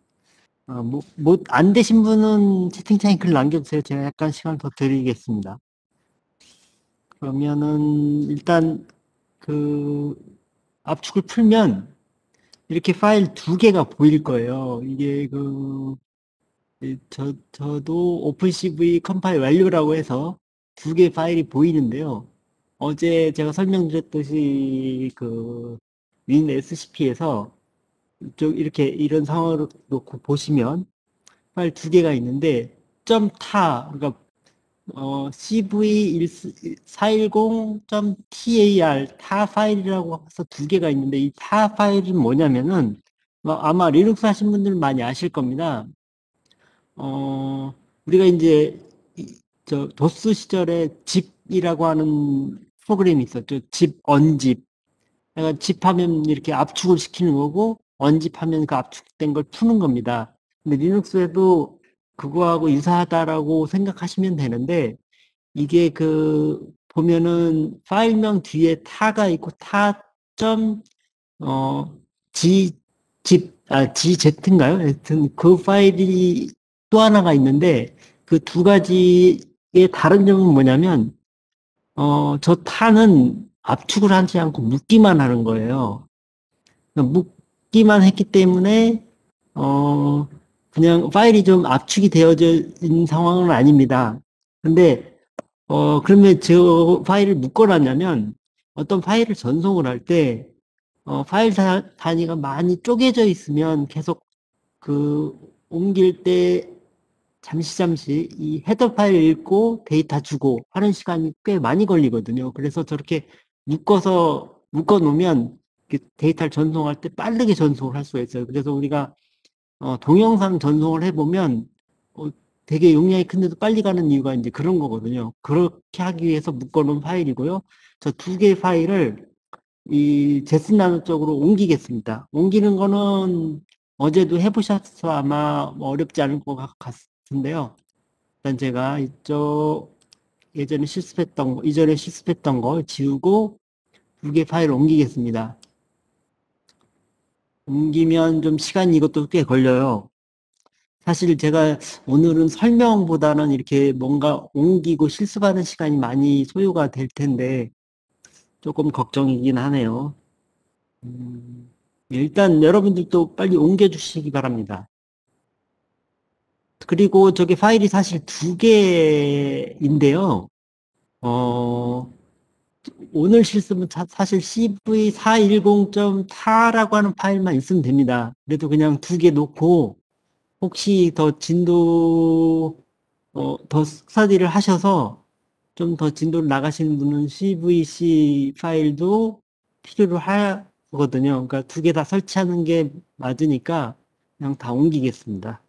안 되신 분은 채팅창에 글 남겨주세요. 제가 약간 시간 더 드리겠습니다. 그러면은, 일단, 그, 압축을 풀면, 이렇게 파일 두 개가 보일 거예요. 이게 저도 오픈CV 컴파일 완료라고 해서 두 개 파일이 보이는데요. 어제 제가 설명드렸듯이 윈 SCP에서 이렇게 이런 상황을 놓고 보시면 파일 두 개가 있는데 그러니까 cv410.tar 타 파일이라고 해서 두 개가 있는데 이 타 파일은 뭐냐면은 아마 리눅스 하신 분들 많이 아실 겁니다. 우리가 이제 저 도스 시절에 집이라고 하는 프로그램이 있었죠. 집, 언집. 그러니까 집하면 이렇게 압축을 시키는 거고 언집하면 그 압축된 걸 푸는 겁니다. 근데 리눅스에도 그거하고 유사하다라고 생각하시면 되는데 이게 보면은 파일명 뒤에 타가 있고 어, G, GZ인가요? 하여튼 그 파일이 또 하나가 있는데 그 두 가지의 다른 점은 뭐냐면, 저 타는 압축을 하지 않고 묶기만 하는 거예요. 묶기만 했기 때문에, 어, 그냥 파일이 좀 압축이 되어져 있는 상황은 아닙니다. 근데, 그러면 저 파일을 묶어놨냐면 어떤 파일을 전송을 할 때, 파일 단위가 많이 쪼개져 있으면 계속 그 옮길 때 잠시 이 헤더 파일 읽고 데이터 주고 하는 시간이 꽤 많이 걸리거든요. 그래서 저렇게 묶어 놓으면 데이터를 전송할 때 빠르게 전송을 할 수가 있어요. 그래서 우리가 동영상 전송을 해보면 어, 되게 용량이 큰데도 빨리 가는 이유가 이제 그런 거거든요. 그렇게 하기 위해서 묶어 놓은 파일이고요. 저 두 개의 파일을 이 제스나노 쪽으로 옮기겠습니다. 옮기는 거는 어제도 해보셔서 아마 뭐 어렵지 않을 것 같은데요. 일단 제가 이전에 실습했던 거 지우고 두 개 파일 옮기겠습니다. 옮기면 좀 시간이 이것도 꽤 걸려요. 사실 제가 오늘은 설명보다는 이렇게 뭔가 옮기고 실습하는 시간이 많이 소요가 될 텐데 조금 걱정이긴 하네요. 음, 일단 여러분들도 빨리 옮겨주시기 바랍니다. 그리고 저게 파일이 사실 두 개인데요. 어, 오늘 실습은 사실 cv410.ta라고 하는 파일만 있으면 됩니다. 그래도 그냥 두 개 놓고 혹시 더 스터디를 하셔서 좀 더 진도를 나가시는 분은 cvc 파일도 필요로 하거든요. 그러니까 두 개 다 설치하는 게 맞으니까 그냥 다 옮기겠습니다.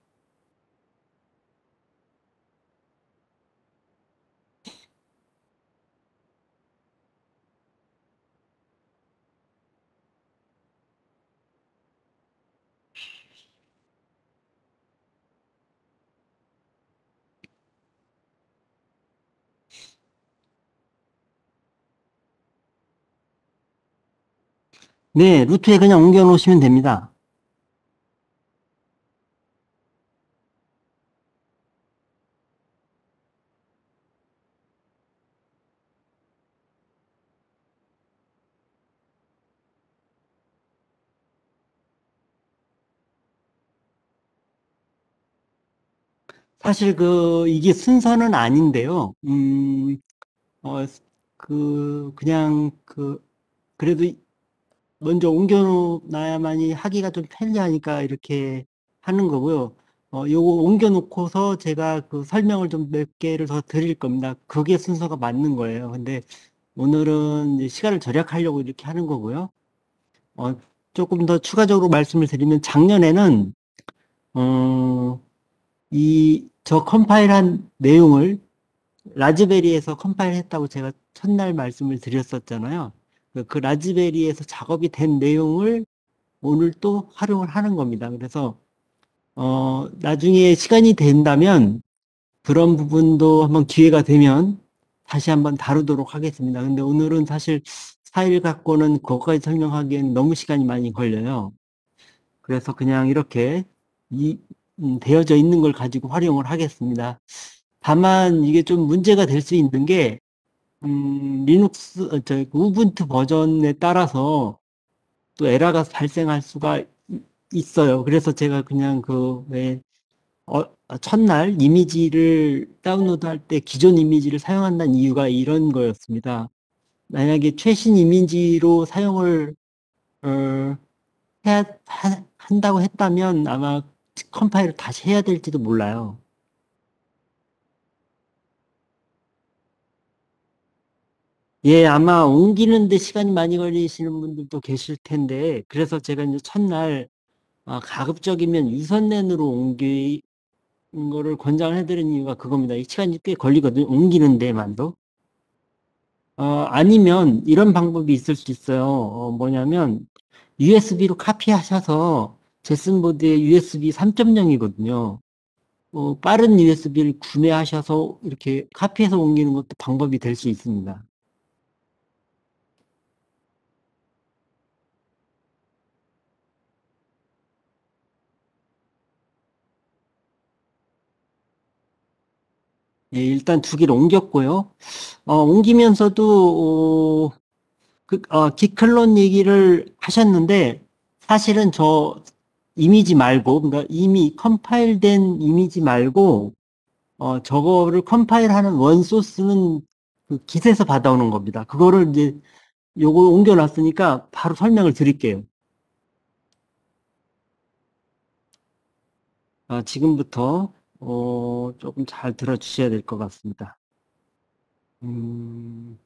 네, 루트에 그냥 옮겨 놓으시면 됩니다. 사실 이게 순서는 아닌데요. 어, 그래도 먼저 옮겨놔야만이 하기가 좀 편리하니까 이렇게 하는 거고요. 요거 옮겨놓고서 제가 그 설명을 좀 몇 개를 더 드릴 겁니다. 그게 순서가 맞는 거예요. 근데 오늘은 이제 시간을 절약하려고 이렇게 하는 거고요. 어, 조금 더 추가적으로 말씀을 드리면 작년에는 어, 저 컴파일한 내용을 라즈베리에서 컴파일했다고 제가 첫날 말씀을 드렸었잖아요. 그 라즈베리에서 작업이 된 내용을 오늘 또 활용을 하는 겁니다. 그래서 나중에 시간이 된다면 그런 부분도 한번 기회가 되면 다시 한번 다루도록 하겠습니다. 근데 오늘은 사실 파일 갖고는 그것까지 설명하기엔 너무 시간이 많이 걸려요. 그래서 그냥 이렇게 되어져 있는 걸 가지고 활용을 하겠습니다. 다만 이게 좀 문제가 될 수 있는 게 리눅스, 우분투 버전에 따라서 또 에러가 발생할 수가 있어요. 그래서 제가 그냥 왜 첫날 이미지를 다운로드할 때 기존 이미지를 사용한다는 이유가 이런 거였습니다. 만약에 최신 이미지로 사용을 어, 한다고 했다면 아마 컴파일을 다시 해야 될지도 몰라요. 예, 아마 옮기는데 시간이 많이 걸리시는 분들도 계실 텐데, 그래서 제가 이제 첫날 가급적이면 유선랜으로 옮기는 거를 권장을 해드리는 이유가 그겁니다. 이 시간이 꽤 걸리거든요. 옮기는 데만도. 아니면 이런 방법이 있을 수 있어요. 뭐냐면 USB로 카피하셔서 제슨보드의 USB 3.0이거든요. 빠른 USB를 구매하셔서 이렇게 카피해서 옮기는 것도 방법이 될 수 있습니다. 예, 일단 두 개를 옮겼고요. 옮기면서도 기클론 얘기를 하셨는데 사실은 저 이미지 말고 그러니까 이미 컴파일된 이미지 말고 저거를 컴파일하는 원 소스는 그 깃에서 받아오는 겁니다. 그거를 이제 요거 옮겨놨으니까 바로 설명을 드릴게요. 지금부터 조금 잘 들어주셔야 될 것 같습니다. 음,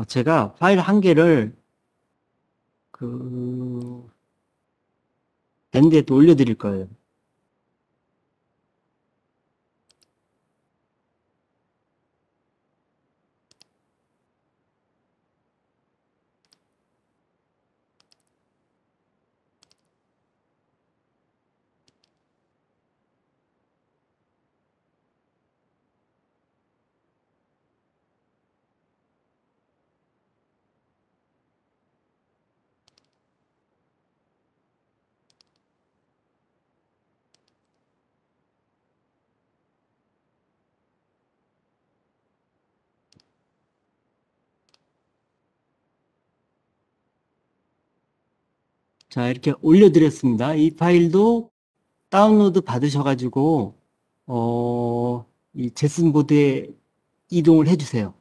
제가 파일 한 개를 그 밴드에 또 올려드릴 거예요. 자, 이렇게 올려드렸습니다. 이 파일도 다운로드 받으셔가지고, 이 제슨보드에 이동을 해주세요.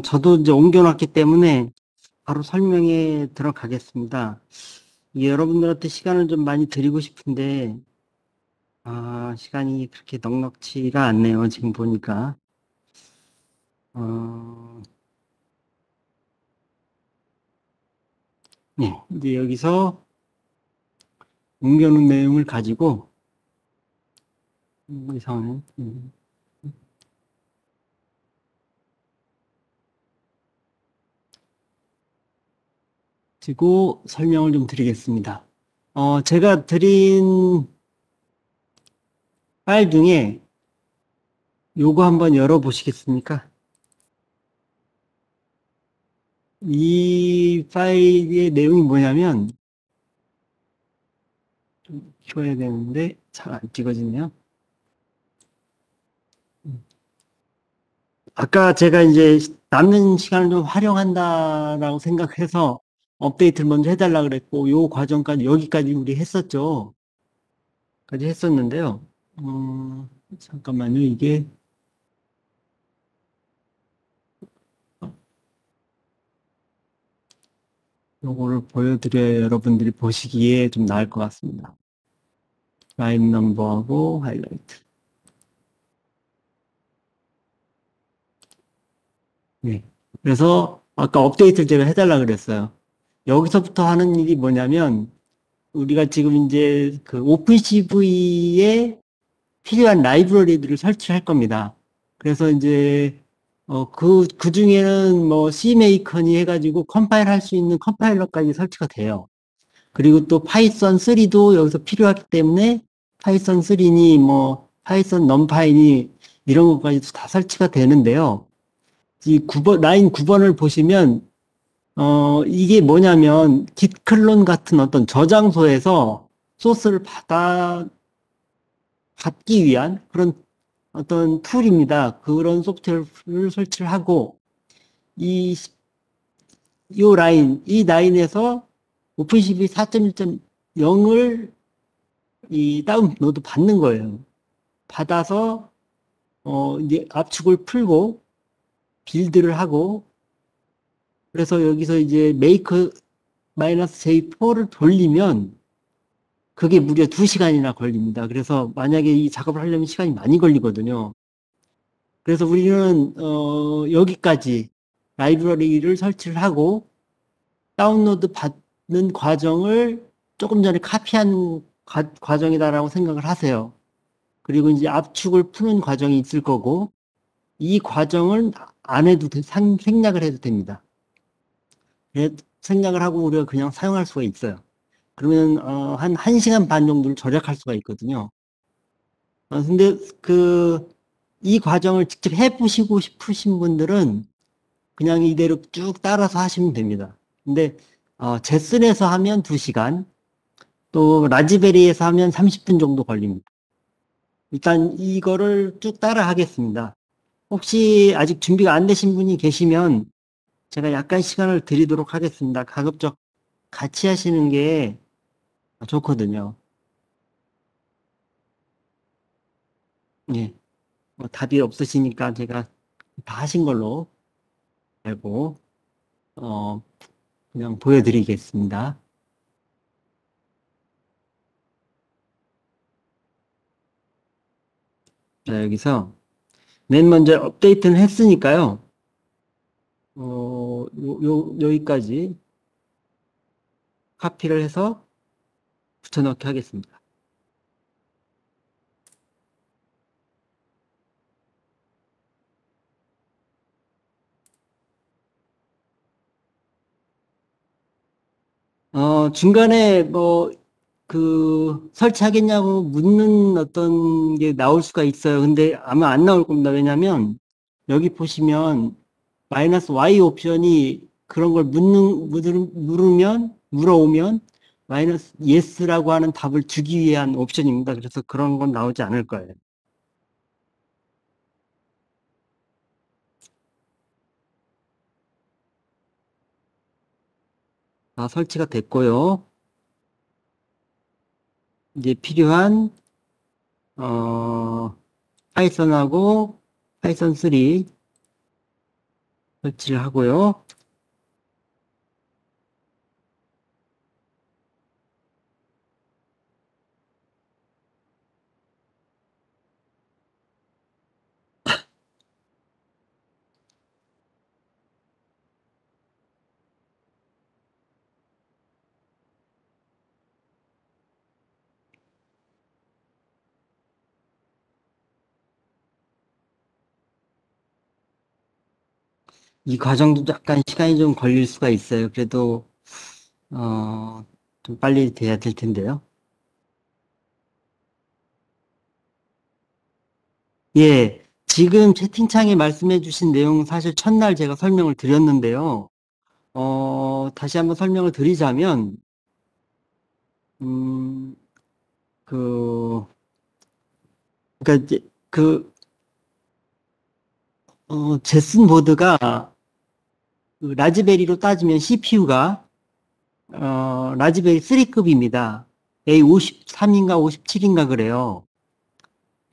저도 이제 옮겨놨기 때문에 바로 설명에 들어가겠습니다. 여러분들한테 시간을 좀 많이 드리고 싶은데, 시간이 그렇게 넉넉치가 않네요. 지금 보니까. 어, 네. 이제 여기서 옮겨놓은 내용을 가지고, 이상하네. 그리고 설명을 좀 드리겠습니다. 제가 드린 파일 중에 요거 한번 열어보시겠습니까? 이 파일의 내용이 뭐냐면, 좀 키워야 되는데, 잘 안 찍어지네요. 아까 제가 이제 남는 시간을 좀 활용한다라고 생각해서 업데이트를 먼저 해달라 그랬고, 요 과정까지, 여기까지 우리 했었죠. 까지 했었는데요. 잠깐만요. 이게, 요거를 보여드려야 여러분들이 보시기에 좀 나을 것 같습니다. 라인 넘버하고 하이라이트. 네. 그래서 아까 업데이트를 제가 해달라 그랬어요. 여기서부터 하는 일이 뭐냐면, 우리가 지금 이제 그 오픈CV에 필요한 라이브러리들을 설치할 겁니다. 그래서 이제 그 중에는 뭐 CMaker니 해가지고 컴파일 할 수 있는 컴파일러까지 설치가 돼요. 그리고 또 파이썬 3도 여기서 필요하기 때문에 파이썬 3니 뭐 파이썬 넘파이니 이런 것까지도 다 설치가 되는데요. 이 9번 라인 9번을 보시면 이게 뭐냐면 git 클론 같은 어떤 저장소에서 소스를 받기 위한 그런 어떤 툴입니다. 그런 소프트웨어를 설치를 하고, 이, 이 라인에서 오픈CV 4.1.0을 이 다운로드 받는 거예요. 받아서, 이제 압축을 풀고, 빌드를 하고, 그래서 여기서 이제 make -j4를 돌리면, 그게 무려 2시간이나 걸립니다. 그래서 만약에 이 작업을 하려면 시간이 많이 걸리거든요. 그래서 우리는 여기까지 라이브러리를 설치를 하고 다운로드 받는 과정을 조금 전에 카피한 과정이다라고 생각을 하세요. 그리고 이제 압축을 푸는 과정이 있을 거고 이 과정을 안 해도 생략을 해도 됩니다. 생략을 하고 우리가 그냥 사용할 수가 있어요. 그러면 한 1시간 반 정도를 절약할 수가 있거든요. 근데 이 과정을 직접 해보시고 싶으신 분들은 그냥 이대로 쭉 따라서 하시면 됩니다. 근데 제슨에서 하면 2시간, 또 라즈베리에서 하면 30분 정도 걸립니다. 일단 이거를 쭉 따라 하겠습니다. 혹시 아직 준비가 안 되신 분이 계시면 제가 약간 시간을 드리도록 하겠습니다. 가급적 같이 하시는 게 좋거든요. 예. 뭐 답이 없으시니까 제가 다 하신 걸로 알고, 어, 그냥 보여드리겠습니다. 자, 여기서 맨 먼저 업데이트는 했으니까요. 여기까지 카피를 해서 붙여넣기 하겠습니다. 중간에 설치하겠냐고 묻는 어떤 게 나올 수가 있어요. 근데 아마 안 나올 겁니다. 왜냐면 여기 보시면 마이너스 Y 옵션이 그런 걸 물어오면 마이너스 yes라고 하는 답을 주기 위한 옵션입니다. 그래서 그런 건 나오지 않을 거예요. 다 설치가 됐고요. 이제 필요한 파이썬하고 파이썬 3 설치를 하고요. 이 과정도 약간 시간이 좀 걸릴 수가 있어요. 그래도 좀 빨리 돼야 될 텐데요. 예, 지금 채팅창에 말씀해 주신 내용 사실 첫날 제가 설명을 드렸는데요. 다시 한번 설명을 드리자면 음, 그 그러니까 이제 제슨 보드가 그 라즈베리로 따지면 CPU가 라즈베리 3급입니다. A53인가 57인가 그래요.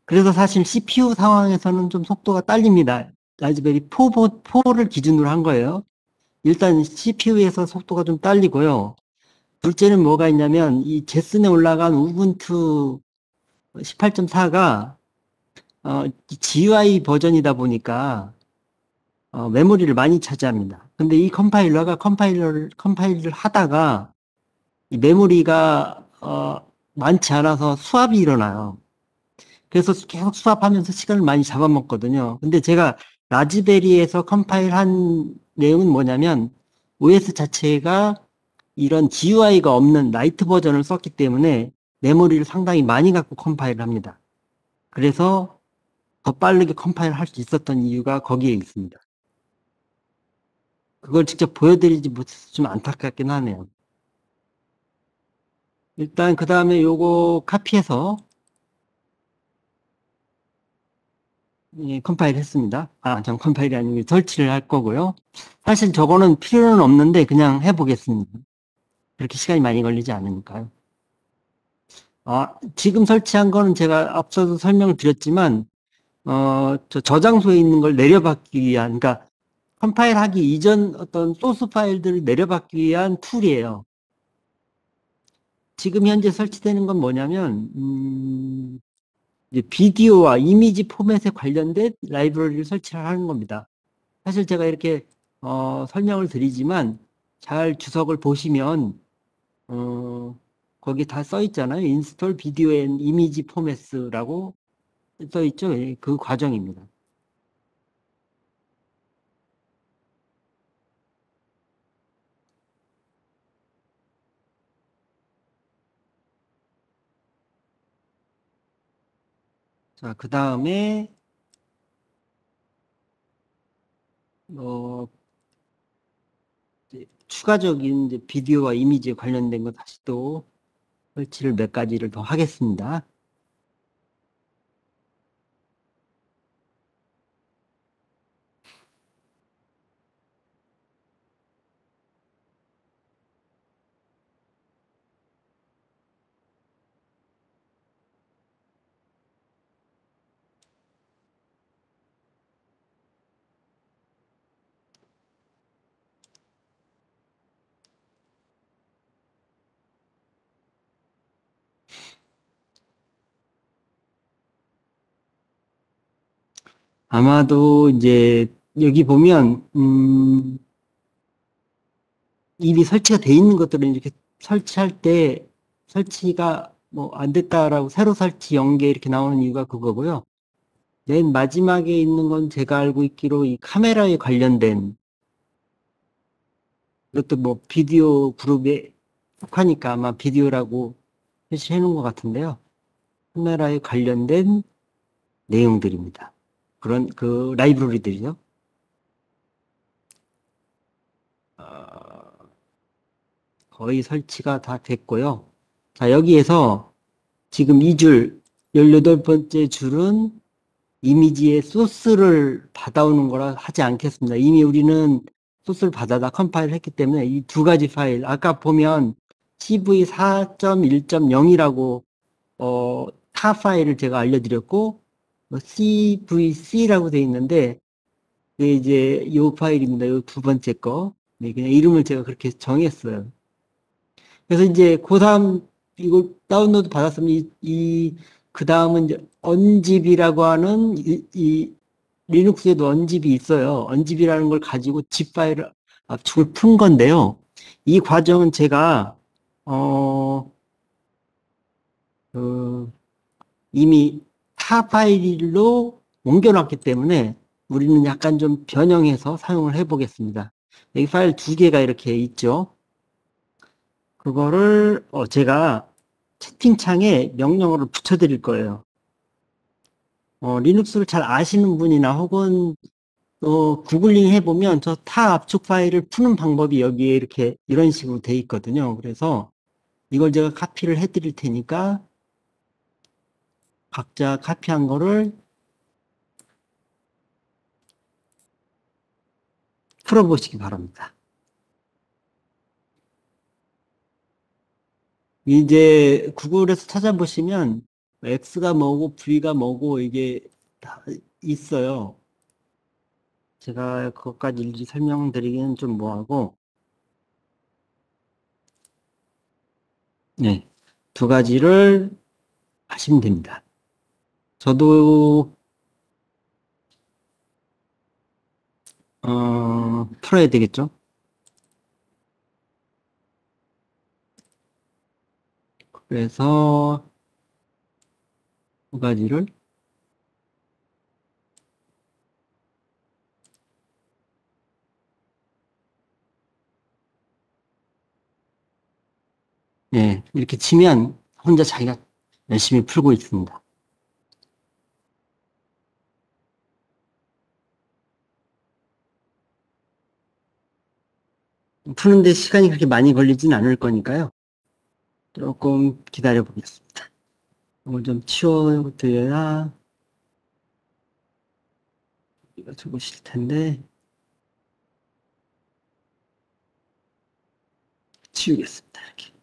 그래서 사실 CPU 상황에서는 좀 속도가 딸립니다. 라즈베리 4를 기준으로 한 거예요. 일단 CPU에서 속도가 좀 딸리고요. 둘째는 뭐가 있냐면 이 제슨에 올라간 우분투 18.4가 GUI 버전이다 보니까 메모리를 많이 차지합니다. 근데 이 컴파일러가 컴파일을 하다가 이 메모리가 많지 않아서 수압이 일어나요. 그래서 계속 수압하면서 시간을 많이 잡아먹거든요. 근데 제가 라즈베리에서 컴파일한 내용은 뭐냐면 OS 자체가 이런 GUI가 없는 라이트 버전을 썼기 때문에 메모리를 상당히 많이 갖고 컴파일을 합니다. 그래서 더 빠르게 컴파일 할 수 있었던 이유가 거기에 있습니다. 그걸 직접 보여드리지 못해서 좀 안타깝긴 하네요. 일단 그 다음에 요거 카피해서 컴파일 했습니다. 전 컴파일이 아니고 설치를 할 거고요. 사실 저거는 필요는 없는데 그냥 해보겠습니다. 그렇게 시간이 많이 걸리지 않으니까요. 지금 설치한 거는 제가 앞서도 설명을 드렸지만 저장소에 있는 걸 내려받기 위한, 그러니까 컴파일 하기 이전 어떤 소스 파일들을 내려받기 위한 툴이에요. 지금 현재 설치되는 건 뭐냐면, 이제 비디오와 이미지 포맷에 관련된 라이브러리를 설치를 하는 겁니다. 사실 제가 이렇게 설명을 드리지만 잘 주석을 보시면 거기 다 써 있잖아요. 인스톨 비디오 앤 이미지 포맷이라고 써 있죠. 그 과정입니다. 자, 그 다음에 추가적인 이제 비디오와 이미지에 관련된 거 다시 또 설치를 몇 가지를 더 하겠습니다. 아마도 이제 여기 보면 이미 설치가 돼 있는 것들은 이렇게 설치할 때 설치가 뭐 안 됐다라고 새로 설치 연계 이렇게 나오는 이유가 그거고요. 맨 마지막에 있는 건 제가 알고 있기로 이 카메라에 관련된, 이것도 뭐 비디오 그룹에 속하니까 아마 비디오라고 표시해 놓은 것 같은데요. 카메라에 관련된 내용들입니다. 그런 그 라이브러리들이요. 거의 설치가 다 됐고요. 자, 여기에서 지금 이 줄, 18번째 줄은 이미지의 소스를 받아오는 거라 하지 않겠습니다. 이미 우리는 소스를 받아다 컴파일을 했기 때문에 이 두 가지 파일, 아까 보면 CV4.1.0이라고 타 파일을 제가 알려드렸고 CVC라고 되어 있는데 그게 이제 이 파일입니다. 이 두 번째 거. 네, 그냥 이름을 제가 그렇게 정했어요. 그래서 이제 그 다음 이거 다운로드 받았으면 그 다음은 이제 언집이라고 하는 이 리눅스에도 언집이 있어요. 언집이라는 걸 가지고 zip 파일을 압축을 푼 건데요. 이 과정은 제가 그 이미 타 파일로 옮겨놨기 때문에 우리는 약간 좀 변형해서 사용을 해보겠습니다. 여기 파일 두 개가 이렇게 있죠. 그거를 제가 채팅창에 명령어를 붙여드릴 거예요. 리눅스를 잘 아시는 분이나 혹은 구글링 해보면 저 타 압축 파일을 푸는 방법이 여기에 이렇게 이런 식으로 돼 있거든요. 그래서 이걸 제가 카피를 해드릴 테니까 각자 카피한 거를 풀어보시기 바랍니다. 이제 구글에서 찾아보시면 X가 뭐고 V가 뭐고 이게 다 있어요. 제가 그것까지 일일이 설명드리기는 좀 뭐하고, 네, 두 가지를 하시면 됩니다. 저도 풀어야 되겠죠? 그래서 두 가지를 네, 이렇게 치면 혼자 자기가 열심히 풀고 있습니다. 푸는데 시간이 그렇게 많이 걸리진 않을 거니까요. 조금 기다려 보겠습니다. 이걸 좀 치워드려야 이거 좋으실 텐데, 치우겠습니다. 이렇게.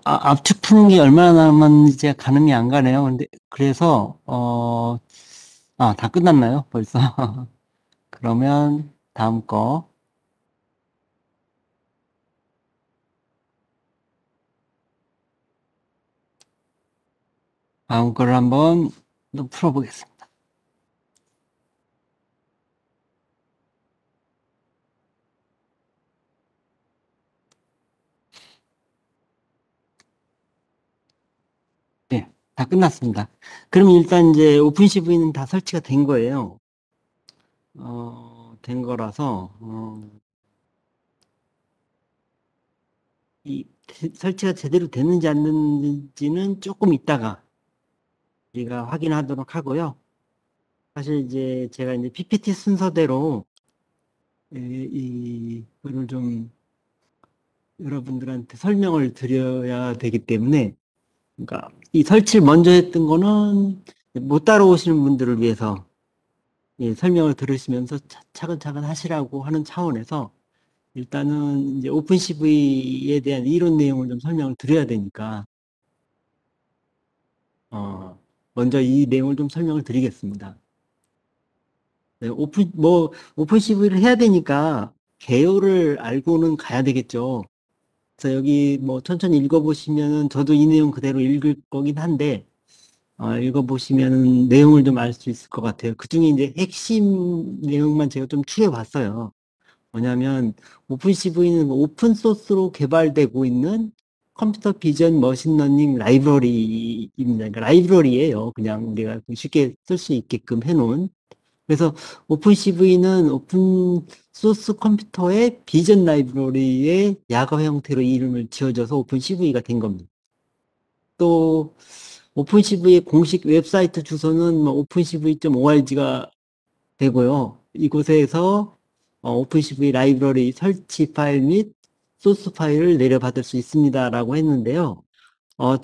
압축 푸는 게 얼마나 남았는지 가늠이 안 가네요. 근데, 그래서, 다 끝났나요? 벌써? 그러면, 다음 거. 다음 거를 한번 또 풀어보겠습니다. 네, 다 끝났습니다. 그러면 일단 이제 오픈CV는 다 설치가 된 거예요. 된 거라서, 설치가 제대로 됐는지 안 됐는지는 조금 이따가 우리가 확인하도록 하고요. 사실 이제 제가 이제 PPT 순서대로 이거를 좀 여러분들한테 설명을 드려야 되기 때문에, 그러니까 이 설치를 먼저 했던 거는 못 따라오시는 분들을 위해서 설명을 들으시면서 차근차근 하시라고 하는 차원에서 일단은 이제 오픈CV에 대한 이론 내용을 좀 설명을 드려야 되니까 먼저 이 내용을 좀 설명을 드리겠습니다. 네, 오픈CV를 해야 되니까 개요를 알고는 가야 되겠죠. 그래서 여기 뭐 천천히 읽어보시면은 저도 이 내용 그대로 읽을 거긴 한데, 읽어보시면 내용을 좀 알 수 있을 것 같아요. 그 중에 이제 핵심 내용만 제가 좀 추려봤어요. 뭐냐면, 오픈CV는 오픈소스로 개발되고 있는 컴퓨터 비전 머신러닝 라이브러리입니다. 그러니까 라이브러리예요. 그냥 우리가 쉽게 쓸 수 있게끔 해놓은. 그래서 오픈CV는 오픈 소스 컴퓨터의 비전 라이브러리의 야거 형태로 이름을 지어줘서 오픈CV가 된 겁니다. 또 오픈CV의 공식 웹사이트 주소는 뭐 opencv.org가 되고요. 이곳에서 오픈CV 라이브러리 설치 파일 및 소스 파일을 내려받을 수 있습니다라고 했는데요.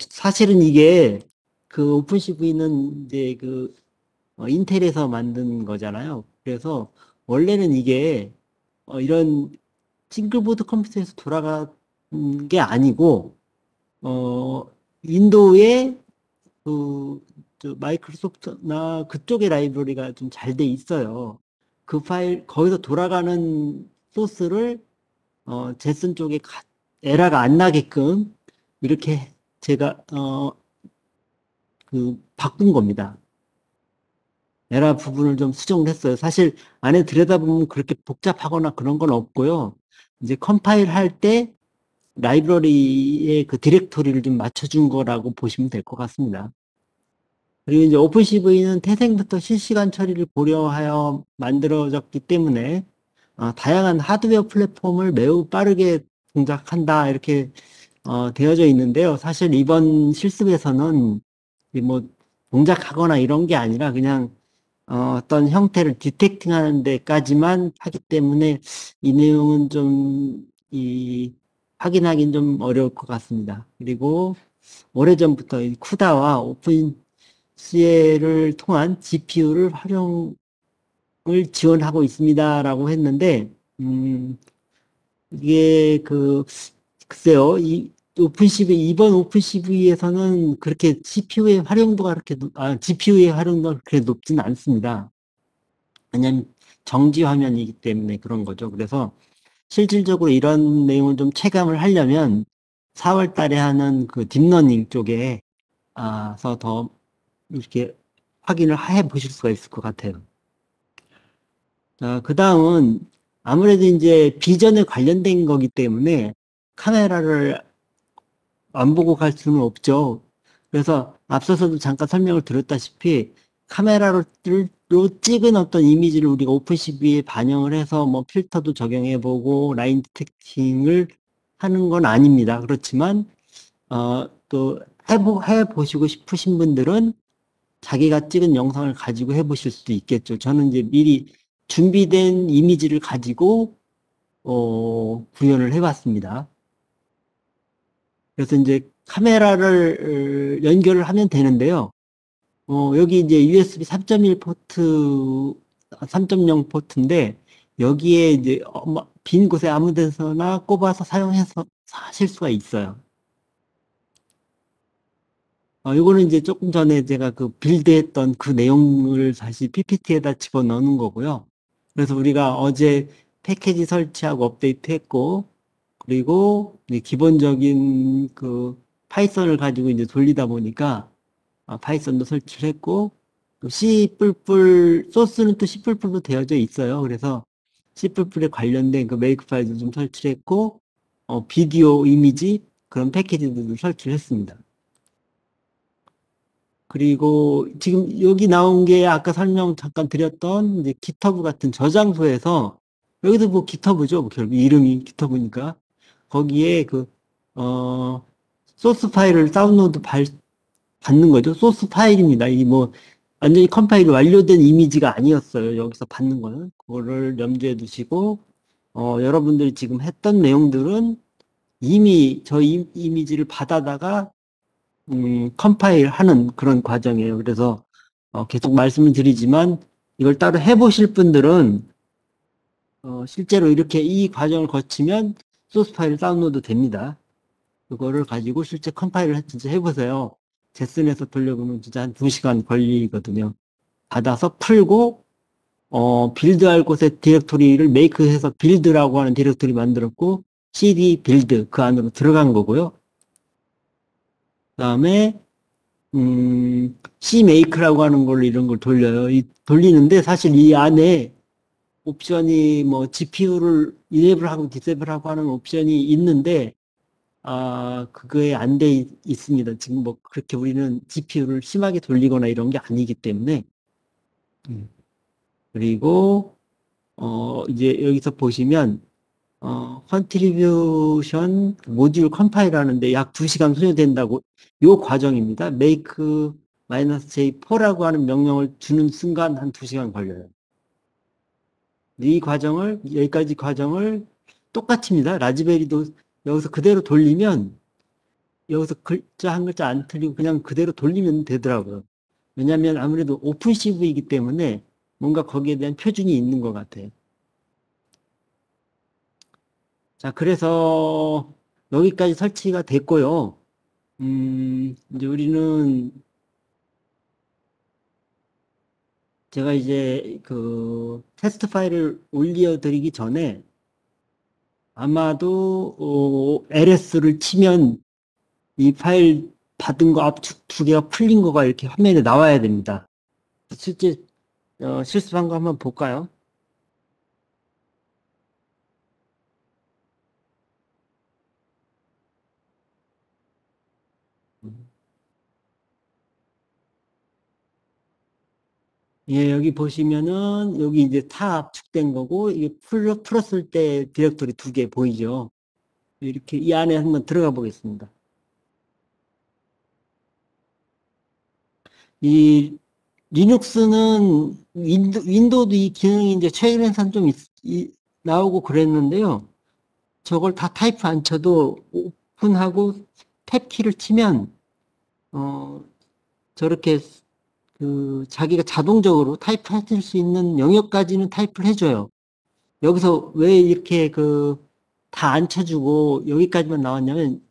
사실은 이게 그 오픈CV는 이제 그 인텔에서 만든 거잖아요. 그래서 원래는 이게 이런 싱글보드 컴퓨터에서 돌아간 게 아니고 윈도우에 마이크로소프트나 그쪽의 라이브러리가 좀 잘 돼 있어요. 그 파일 거기서 돌아가는 소스를 제슨 쪽에 에러가 안 나게끔 이렇게 제가 바꾼 겁니다. 에러 부분을 좀 수정을 했어요. 사실 안에 들여다보면 그렇게 복잡하거나 그런 건 없고요. 이제 컴파일 할 때 라이브러리의 그 디렉토리를 좀 맞춰준 거라고 보시면 될 것 같습니다. 그리고 이제 오픈CV는 태생부터 실시간 처리를 고려하여 만들어졌기 때문에 다양한 하드웨어 플랫폼을 매우 빠르게 동작한다 이렇게 되어져 있는데요. 사실 이번 실습에서는 뭐 동작하거나 이런 게 아니라 그냥 어떤 형태를 디텍팅하는 데까지만 하기 때문에 이 내용은 좀 확인하기는 좀 어려울 것 같습니다. 그리고 오래전부터 이 쿠다와 오픈CL을 통한 GPU를 활용을 지원하고 있습니다라고 했는데 이게 글쎄요, 이번 오픈CV에서는 그렇게 GPU의 활용도가 GPU의 활용도가 그렇게 높지는 않습니다. 왜냐면 정지 화면이기 때문에 그런 거죠. 그래서 실질적으로 이런 내용을 좀 체감을 하려면 4월 달에 하는 그 딥러닝 쪽에서 더 이렇게 확인을 해 보실 수가 있을 것 같아요. 그 다음은 아무래도 이제 비전에 관련된 거기 때문에 카메라를 안 보고 갈 수는 없죠. 그래서 앞서서도 잠깐 설명을 드렸다시피 카메라로 찍은 어떤 이미지를 우리가 오픈CV에 반영을 해서 뭐 필터도 적용해보고 라인 디텍팅을 하는 건 아닙니다. 그렇지만 또 해보시고 싶으신 분들은 자기가 찍은 영상을 가지고 해보실 수도 있겠죠. 저는 이제 미리 준비된 이미지를 가지고 구현을 해봤습니다. 그래서 이제 카메라를 연결을 하면 되는데요. 여기 이제 USB 3.1 포트, 3.0 포트인데, 여기에 이제 빈 곳에 아무 데서나 꼽아서 사용해서 하실 수가 있어요. 이거는 이제 조금 전에 제가 그 빌드했던 그 내용을 다시 PPT에다 집어넣는 거고요. 그래서 우리가 어제 패키지 설치하고 업데이트 했고, 그리고 기본적인 그 파이썬을 가지고 이제 돌리다 보니까 파이썬도 설치를 했고 또 C++ 소스는 또 C++로 되어져 있어요. 그래서 C++에 관련된 그 메이크 파일도 좀 설치를 했고 비디오 이미지 그런 패키지들도 설치를 했습니다. 그리고 지금 여기 나온 게 아까 설명 잠깐 드렸던 이제 GitHub 같은 저장소에서 여기도 뭐 GitHub죠. 결국 이름이 GitHub니까 거기에 소스 파일을 다운로드 받는 거죠. 소스 파일입니다. 이 뭐, 완전히 컴파일이 완료된 이미지가 아니었어요. 여기서 받는 거는. 그거를 염두에 두시고, 여러분들이 지금 했던 내용들은 이미 저 이미지를 받아다가, 컴파일 하는 그런 과정이에요. 그래서, 계속 말씀을 드리지만, 이걸 따로 해보실 분들은, 실제로 이렇게 이 과정을 거치면 소스 파일 다운로드 됩니다. 그거를 가지고 실제 컴파일을 진짜 해보세요. 제슨에서 돌려보면 진짜 한 2시간 걸리거든요. 받아서 풀고, 빌드할 곳에 디렉토리를 메이크해서 빌드라고 하는 디렉토리 만들었고, cd 빌드 그 안으로 들어간 거고요. 그 다음에, cmake라고 하는 걸로 이런 걸 돌려요. 돌리는데 사실 이 안에 옵션이 뭐 GPU를 이네이블하고 디세이블하고 하는 옵션이 있는데 그거에 안 돼 있습니다. 지금 뭐 그렇게 우리는 GPU를 심하게 돌리거나 이런 게 아니기 때문에. 그리고, 이제 여기서 보시면, 컨트리뷰션 모듈 컴파일 하는데 약 2시간 소요된다고, 요 과정입니다. make -j4라고 하는 명령을 주는 순간 한 2시간 걸려요. 여기까지 과정을 똑같습니다. 라즈베리도 여기서 그대로 돌리면, 여기서 글자 한 글자 안 틀리고 그냥 그대로 돌리면 되더라고요. 왜냐하면 아무래도 오픈 CV이기 때문에 뭔가 거기에 대한 표준이 있는 것 같아요. 자, 그래서 여기까지 설치가 됐고요. 이제 우리는 제가 이제 그 테스트 파일을 올려드리기 전에 아마도 LS를 치면 이 파일 받은 거 압축 2개가 풀린 거가 이렇게 화면에 나와야 됩니다. 실제 실습한 거 한번 볼까요? 예, 여기 보시면은 여기 이제 다 압축된 거고 이게 풀었을 때 디렉토리 2개 보이죠? 이렇게 이 안에 한번 들어가 보겠습니다. 이 리눅스는 윈도우도 이 기능이 이제 최근에선 좀 나오고 그랬는데요. 저걸 다 타이프 안 쳐도 오픈하고 탭 키를 치면 저렇게 그 자기가 자동적으로 타이프할 수 있는 영역까지는 타이프를 해줘요. 여기서 왜 이렇게 그 다 안 쳐주고 여기까지만 나왔냐면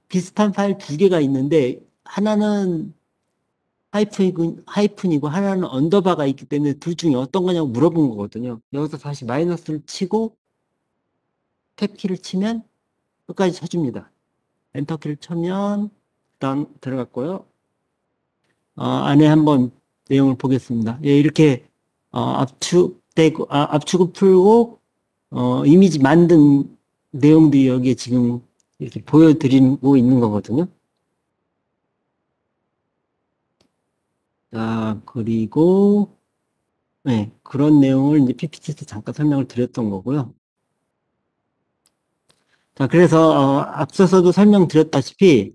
비슷한 파일 2개가 있는데 하나는 하이픈이고 하나는 언더바가 있기 때문에 둘 중에 어떤 거냐고 물어본 거거든요. 여기서 다시 마이너스를 치고 탭키를 치면 끝까지 쳐줍니다. 엔터키를 쳐면 일단 들어갔고요. 안에 한번 내용을 보겠습니다. 예, 이렇게 압축을 풀고 이미지 만든 내용들이 여기에 지금 이렇게 보여드리고 있는 거거든요. 자, 그리고 네, 그런 내용을 이제 PPT에서 잠깐 설명을 드렸던 거고요. 자, 그래서 앞서서도 설명드렸다시피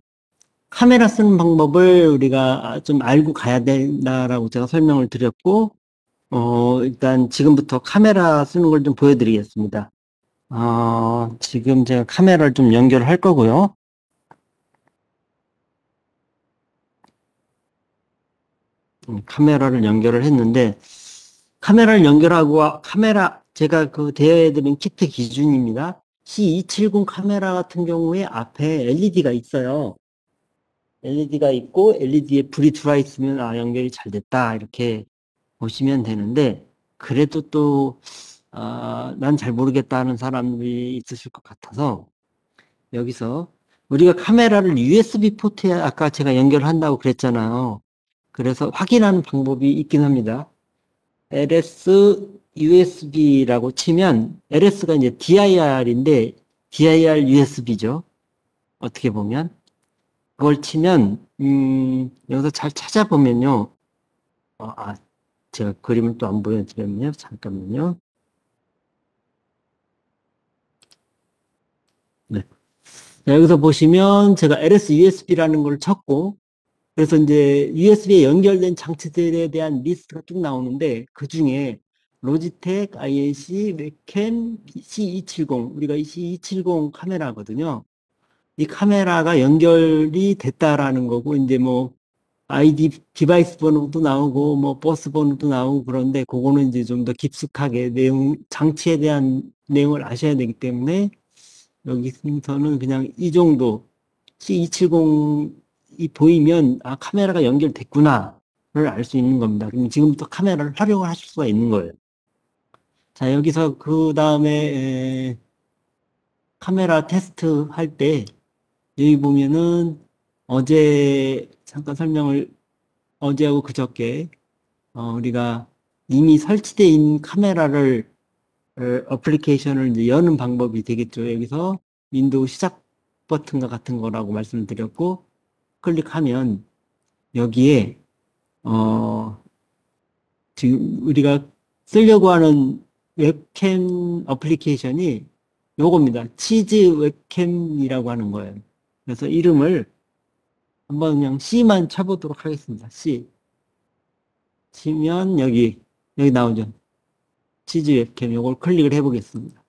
카메라 쓰는 방법을 우리가 좀 알고 가야 된다라고 제가 설명을 드렸고, 일단 지금부터 카메라 쓰는 걸 좀 보여드리겠습니다. 지금 제가 카메라를 좀 연결할 거고요. 카메라를 연결을 했는데, 카메라를 연결하고, 제가 그 대여해드린 키트 기준입니다. C270 카메라 같은 경우에 앞에 LED가 있어요. LED가 있고, LED에 불이 들어와 있으면, 연결이 잘 됐다. 이렇게 보시면 되는데, 그래도 또, 난 잘 모르겠다 하는 사람이 있으실 것 같아서, 여기서 우리가 카메라를 USB 포트에 아까 제가 연결한다고 그랬잖아요. 그래서 확인하는 방법이 있긴 합니다. LS USB라고 치면 LS가 이제 DIR인데 DIR USB죠. 어떻게 보면 그걸 치면 여기서 잘 찾아보면요. 제가 그림을 또 안 보여드렸네요. 잠깐만요. 네. 여기서 보시면 제가 LS USB라는 걸 쳤고 그래서 이제 USB에 연결된 장치들에 대한 리스트가 쭉 나오는데 그 중에 로지텍, INC, 웹캠, C270 우리가 이 C270 카메라거든요. 이 카메라가 연결이 됐다라는 거고 이제 뭐 아이디 디바이스 번호도 나오고 뭐 버스 번호도 나오고 그런데 그거는 이제 좀 더 깊숙하게 장치에 대한 내용을 아셔야 되기 때문에 여기서는 그냥 이 정도 C270이 보이면 카메라가 연결됐구나를 알 수 있는 겁니다. 그럼 지금부터 카메라를 활용을 하실 수가 있는 거예요. 자, 여기서 그 다음에 카메라 테스트 할 때 여기 보면은 어제 잠깐 어제하고 그저께 우리가 이미 설치되어 있는 어플리케이션을 이제 여는 방법이 되겠죠. 여기서 윈도우 시작 버튼과 같은 거라고 말씀드렸고, 클릭하면 여기에, 지금 우리가 쓰려고 하는 웹캠 어플리케이션이 요겁니다. 치즈 웹캠이라고 하는 거예요. 그래서 이름을 한번 그냥 C만 쳐보도록 하겠습니다. C. 치면 여기 나오죠. 치즈 웹캠 요걸 클릭을 해보겠습니다.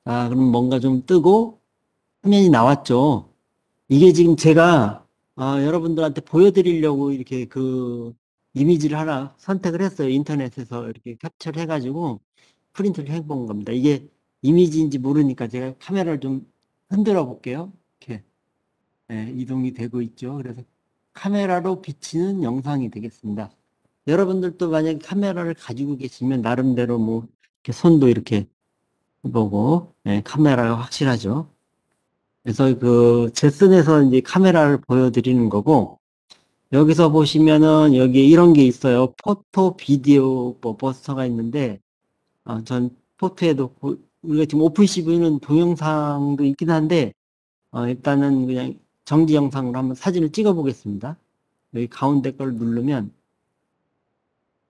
아, 그럼 뭔가 좀 뜨고 화면이 나왔죠. 이게 지금 제가 여러분들한테 보여드리려고 이렇게 그 이미지를 하나 선택을 했어요. 인터넷에서 이렇게 캡처를 해가지고 프린트를 해본 겁니다. 이게 이미지인지 모르니까 제가 카메라를 좀 흔들어 볼게요. 이렇게 네, 이동이 되고 있죠. 그래서 카메라로 비치는 영상이 되겠습니다. 여러분들도 만약에 카메라를 가지고 계시면 나름대로 뭐 이렇게 손도 이렇게 보고 네, 카메라가 확실하죠. 그래서 그 제슨에서 이제 카메라를 보여드리는 거고 여기서 보시면은 여기에 이런 게 있어요. 포토, 비디오, 뭐 버스터가 있는데 전 포토에도 우리가 지금 오픈CV는 동영상도 있긴 한데 일단은 그냥 정지 영상으로 한번 사진을 찍어 보겠습니다. 여기 가운데 걸 누르면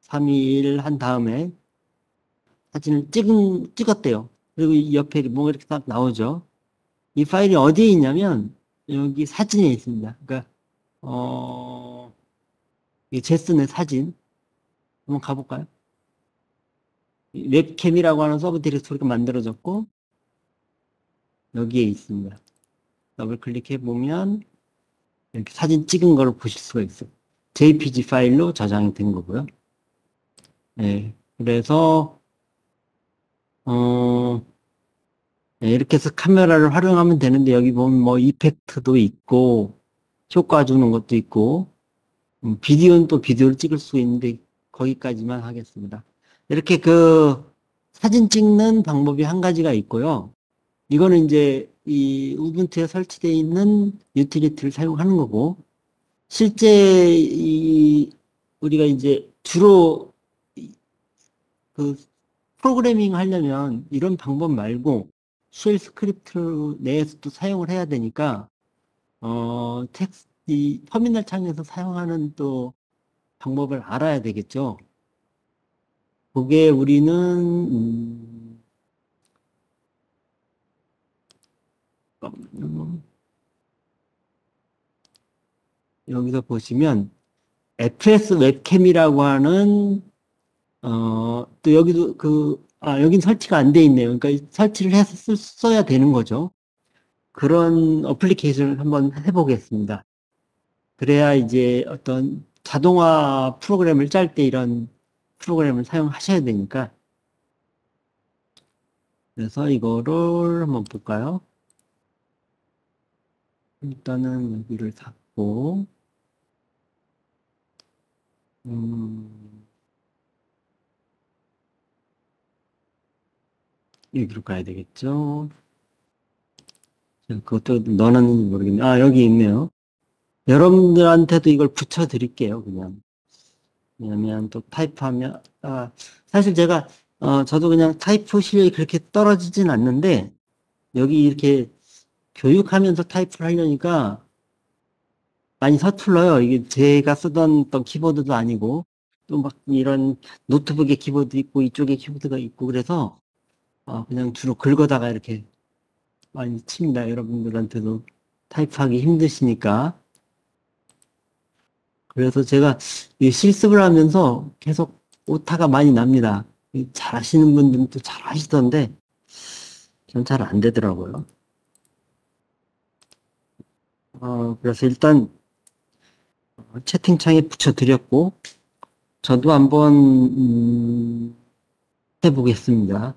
3, 2, 1 한 다음에 사진을 찍었대요. 그리고 이 옆에 뭔가 이렇게 딱 나오죠. 이 파일이 어디에 있냐면 여기 사진에 있습니다. 그러니까 이 제슨의 사진 한번 가볼까요? 웹캠이라고 하는 서브 디렉토리가 만들어졌고 여기에 있습니다. 더블 클릭해 보면 이렇게 사진 찍은 걸 보실 수가 있어요. JPG 파일로 저장이 된 거고요. 네, 그래서 네, 이렇게 해서 카메라를 활용하면 되는데 여기 보면 뭐 이펙트도 있고 효과 주는 것도 있고 비디오는 또 비디오를 찍을 수 있는데 거기까지만 하겠습니다. 이렇게 그 사진 찍는 방법이 한 가지가 있고요. 이거는 이제 이 우분투에 설치되어 있는 유틸리티를 사용하는 거고 실제 우리가 이제 주로 그 프로그래밍 하려면 이런 방법 말고 쉘 스크립트 내에서도 사용을 해야 되니까 이 터미널 창에서 사용하는 또 방법을 알아야 되겠죠. 그게 우리는 여기서 보시면 FS 웹캠이라고 하는 또 여기도 여긴 설치가 안 돼 있네요. 그러니까 설치를 해서 써야 되는 거죠. 그런 어플리케이션을 한번 해보겠습니다. 그래야 이제 어떤 자동화 프로그램을 짤 때 이런 프로그램을 사용하셔야 되니까. 그래서 이거를 한번 볼까요? 일단은 여기를 닫고, 음, 여기로 가야 되겠죠? 그것도 넣어놨는지 모르겠네. 여기 있네요. 여러분들한테도 이걸 붙여드릴게요, 그냥. 왜냐면 또 타이프하면, 사실 제가, 저도 그냥 타이프 실력이 그렇게 떨어지진 않는데, 여기 이렇게 교육하면서 타이프를 하려니까 많이 서툴러요. 이게 제가 쓰던 어떤 키보드도 아니고, 또 막 이런 노트북에 키보드 있고, 이쪽에 키보드가 있고, 그래서, 그냥 주로 긁어다가 이렇게 많이 칩니다. 여러분들한테도 타이프하기 힘드시니까. 그래서 제가 이 실습을 하면서 계속 오타가 많이 납니다. 잘 하시는 분들은 또 잘 하시던데, 전 잘 안 되더라고요. 그래서 일단 채팅창에 붙여드렸고, 저도 한번, 해보겠습니다.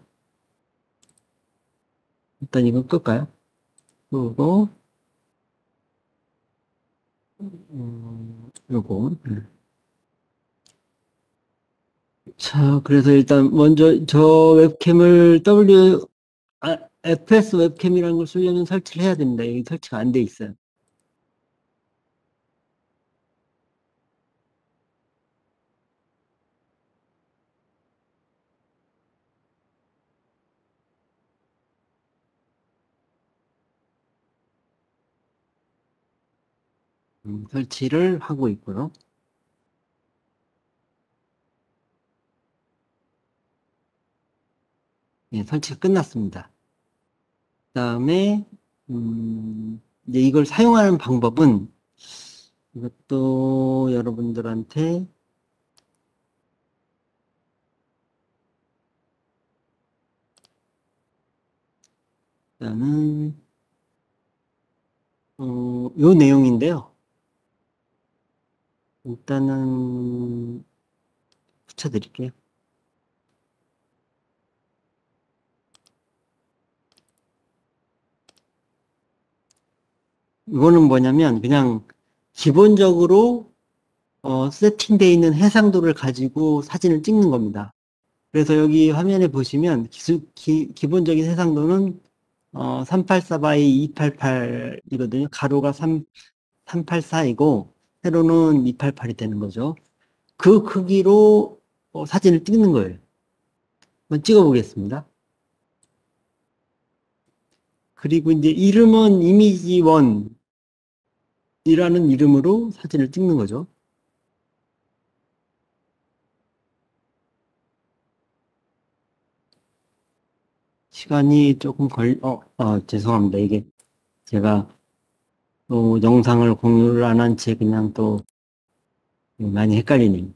일단 이거 끌까요? 그리고, 요거. 자, 그래서 일단 먼저 저 웹캠을 FS 웹캠이라는 걸 쓰려면 설치를 해야 됩니다. 여기 설치가 안 돼 있어요. 설치를 하고 있고요. 예, 설치가 끝났습니다. 그다음에 이제 이걸 사용하는 방법은 이것도 여러분들한테 일단은 요 내용인데요. 일단은 붙여드릴게요. 이거는 뭐냐면 그냥 기본적으로 세팅되어 있는 해상도를 가지고 사진을 찍는 겁니다. 그래서 여기 화면에 보시면 기본적인 해상도는 384 by 288이거든요. 가로가 384이고 세로는 288이 되는 거죠. 그 크기로 사진을 찍는 거예요. 한번 찍어 보겠습니다. 그리고 이제 이름은 이미지 1이라는 이름으로 사진을 찍는 거죠. 시간이 조금 죄송합니다. 이게 제가 또 영상을 공유를 안 한 채 그냥 또 많이 헷갈리네요.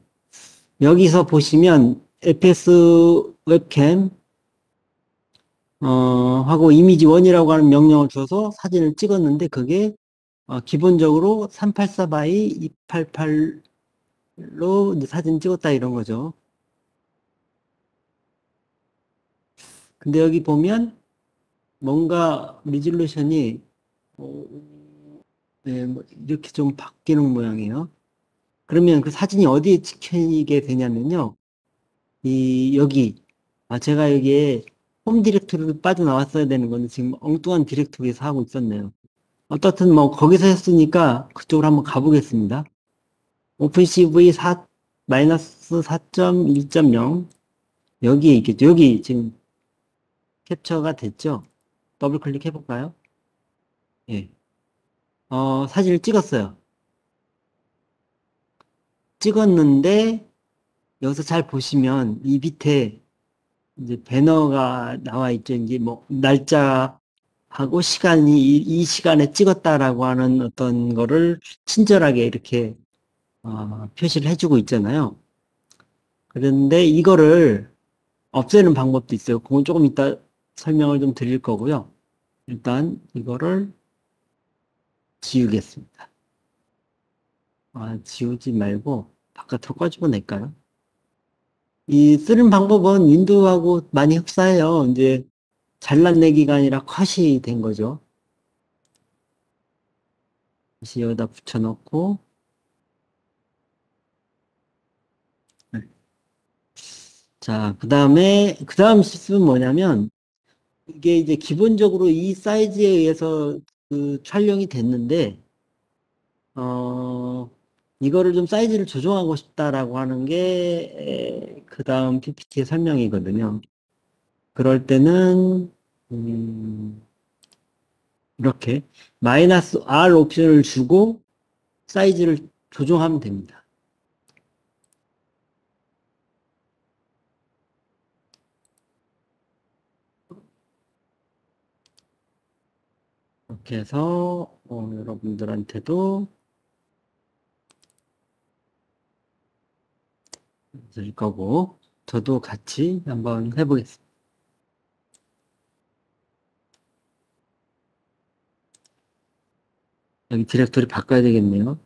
여기서 보시면 FS 웹캠 하고 이미지 1이라고 하는 명령을 줘서 사진을 찍었는데 그게 기본적으로 384 by 288로 이제 사진 찍었다 이런 거죠. 근데 여기 보면 뭔가 리졸루션이 네, 뭐 이렇게 좀 바뀌는 모양이에요. 그러면 그 사진이 어디에 찍히게 되냐면요. 여기 제가 여기에 홈 디렉토리로 빠져나왔어야 되는 건데 지금 엉뚱한 디렉토리에서 하고 있었네요. 어떻든 뭐 거기서 했으니까 그쪽으로 한번 가보겠습니다. 오픈CV 4, 마이너스 4.1.0 여기에 있겠죠. 여기 지금 캡처가 됐죠. 더블 클릭해 볼까요? 예. 사진을 찍었어요. 찍었는데 여기서 잘 보시면 이 밑에 이제 배너가 나와 있죠. 이제 뭐 날짜하고 시간이 이 시간에 찍었다라고 하는 어떤 거를 친절하게 이렇게 표시를 해주고 있잖아요. 그런데 이거를 없애는 방법도 있어요. 그건 조금 이따 설명을 좀 드릴 거고요. 일단 이거를 지우겠습니다. 지우지 말고 바깥으로 꺼집어 낼까요? 이 쓰는 방법은 윈도우하고 많이 흡사해요. 이제 잘라내기가 아니라 컷이 된 거죠. 다시 여기다 붙여놓고 네. 자, 그 다음 실습은 뭐냐면 이게 이제 기본적으로 이 사이즈에 의해서 그 촬영이 됐는데 이거를 좀 사이즈를 조정하고 싶다라고 하는 게 그 다음 PPT의 설명이거든요. 그럴 때는 이렇게 마이너스 R 옵션을 주고 사이즈를 조정하면 됩니다. 이렇게 해서 여러분들한테도 드릴 거고 저도 같이 한번 해보겠습니다. 여기 디렉토리 바꿔야 되겠네요.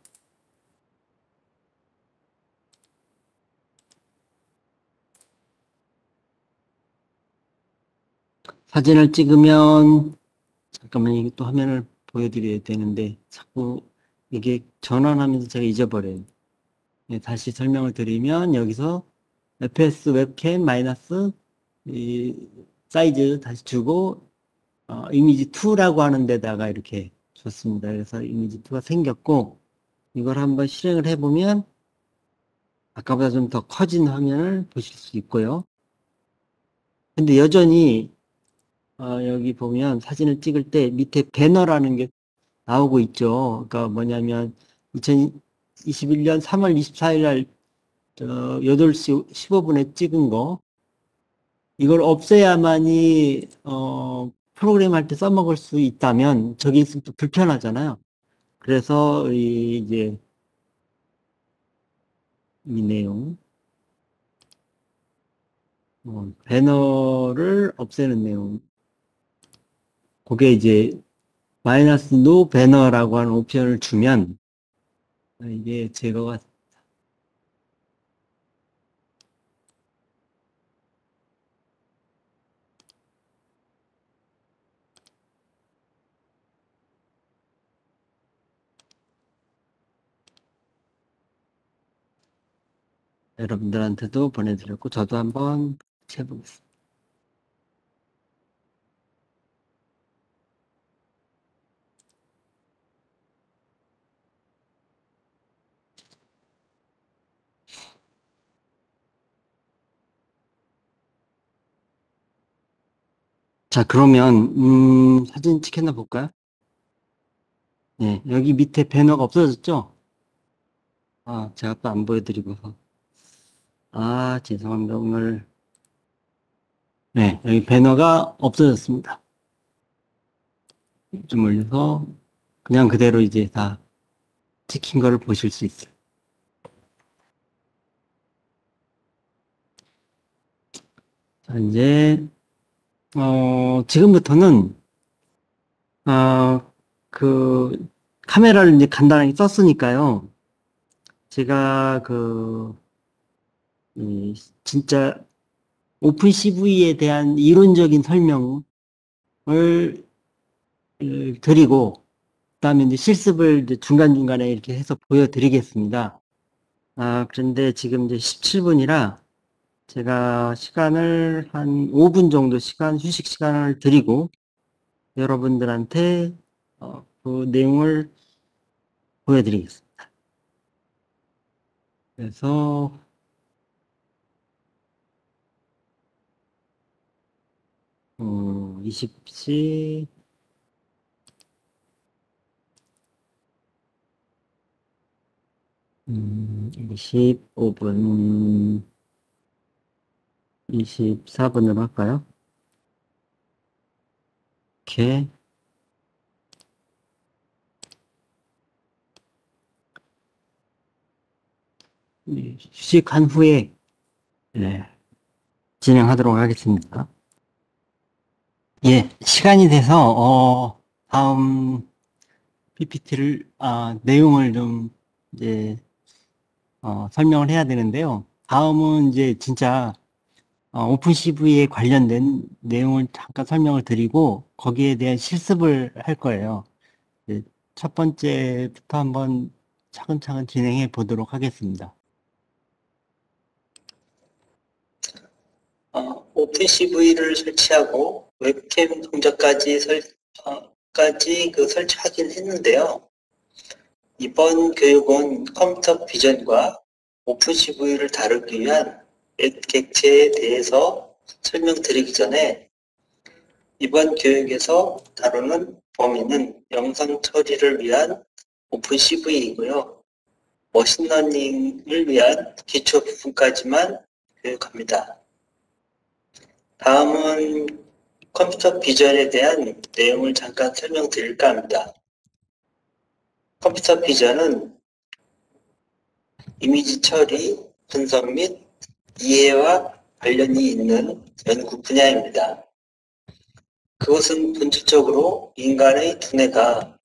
사진을 찍으면 잠깐만 이게 또 화면을 보여드려야 되는데 자꾸 이게 전환하면서 제가 잊어버려요. 네, 다시 설명을 드리면 여기서 fs 웹캠 마이너스 이 사이즈 다시 주고 이미지 2라고 하는 데다가 이렇게 줬습니다. 그래서 이미지 2가 생겼고 이걸 한번 실행을 해보면 아까보다 좀 더 커진 화면을 보실 수 있고요. 근데 여전히 여기 보면 사진을 찍을 때 밑에 배너라는 게 나오고 있죠. 그러니까 뭐냐면 2021년 3월 24일 날 8시 15분에 찍은 거, 이걸 없애야만이 프로그램 할 때 써먹을 수 있다면 저기 있으면 또 불편하잖아요. 그래서 이제 이 내용, 배너를 없애는 내용, 그게 이제 마이너스 노 배너라고 하는 옵션을 주면 이게 제거가. 여러분들한테도 보내드렸고 저도 한번 해보겠습니다. 자, 그러면 사진 찍혔나 볼까요? 네, 여기 밑에 배너가 없어졌죠? 아, 제가 또 안 보여드리고서. 아, 죄송합니다. 오늘. 네, 여기 배너가 없어졌습니다. 좀 올려서 그냥 그대로 이제 다 찍힌 거를 보실 수 있어요. 자, 이제 지금부터는 그 카메라를 이제 간단하게 썼으니까요. 제가 진짜 오픈 CV에 대한 이론적인 설명을 드리고, 그다음에 이제 실습을 이제 중간중간에 이렇게 해서 보여드리겠습니다. 그런데 지금 이제 17분이라 제가 시간을 한 5분 정도 휴식 시간을 드리고, 여러분들한테 그 내용을 보여드리겠습니다. 그래서 20시 25분 24분으로 할까요? 이렇게 휴식한 후에 진행하도록 하겠습니다. 예, 시간이 돼서 다음 PPT를 내용을 좀 이제 설명을 해야 되는데요. 다음은 이제 진짜 오픈CV에 관련된 내용을 잠깐 설명을 드리고 거기에 대한 실습을 할 거예요. 첫 번째부터 한번 차근차근 진행해 보도록 하겠습니다. 오픈CV를 설치하고 웹캠 동작까지 설치하긴 했는데요. 이번 교육은 컴퓨터 비전과 오픈CV를 다루기 위한 웹 객체에 대해서 설명드리기 전에 이번 교육에서 다루는 범위는 영상 처리를 위한 오픈CV이고요. 머신러닝을 위한 기초 부분까지만 교육합니다. 다음은 컴퓨터 비전에 대한 내용을 잠깐 설명드릴까 합니다. 컴퓨터 비전은 이미지 처리, 분석 및 이해와 관련이 있는 연구 분야입니다. 그것은 본질적으로 인간의 두뇌가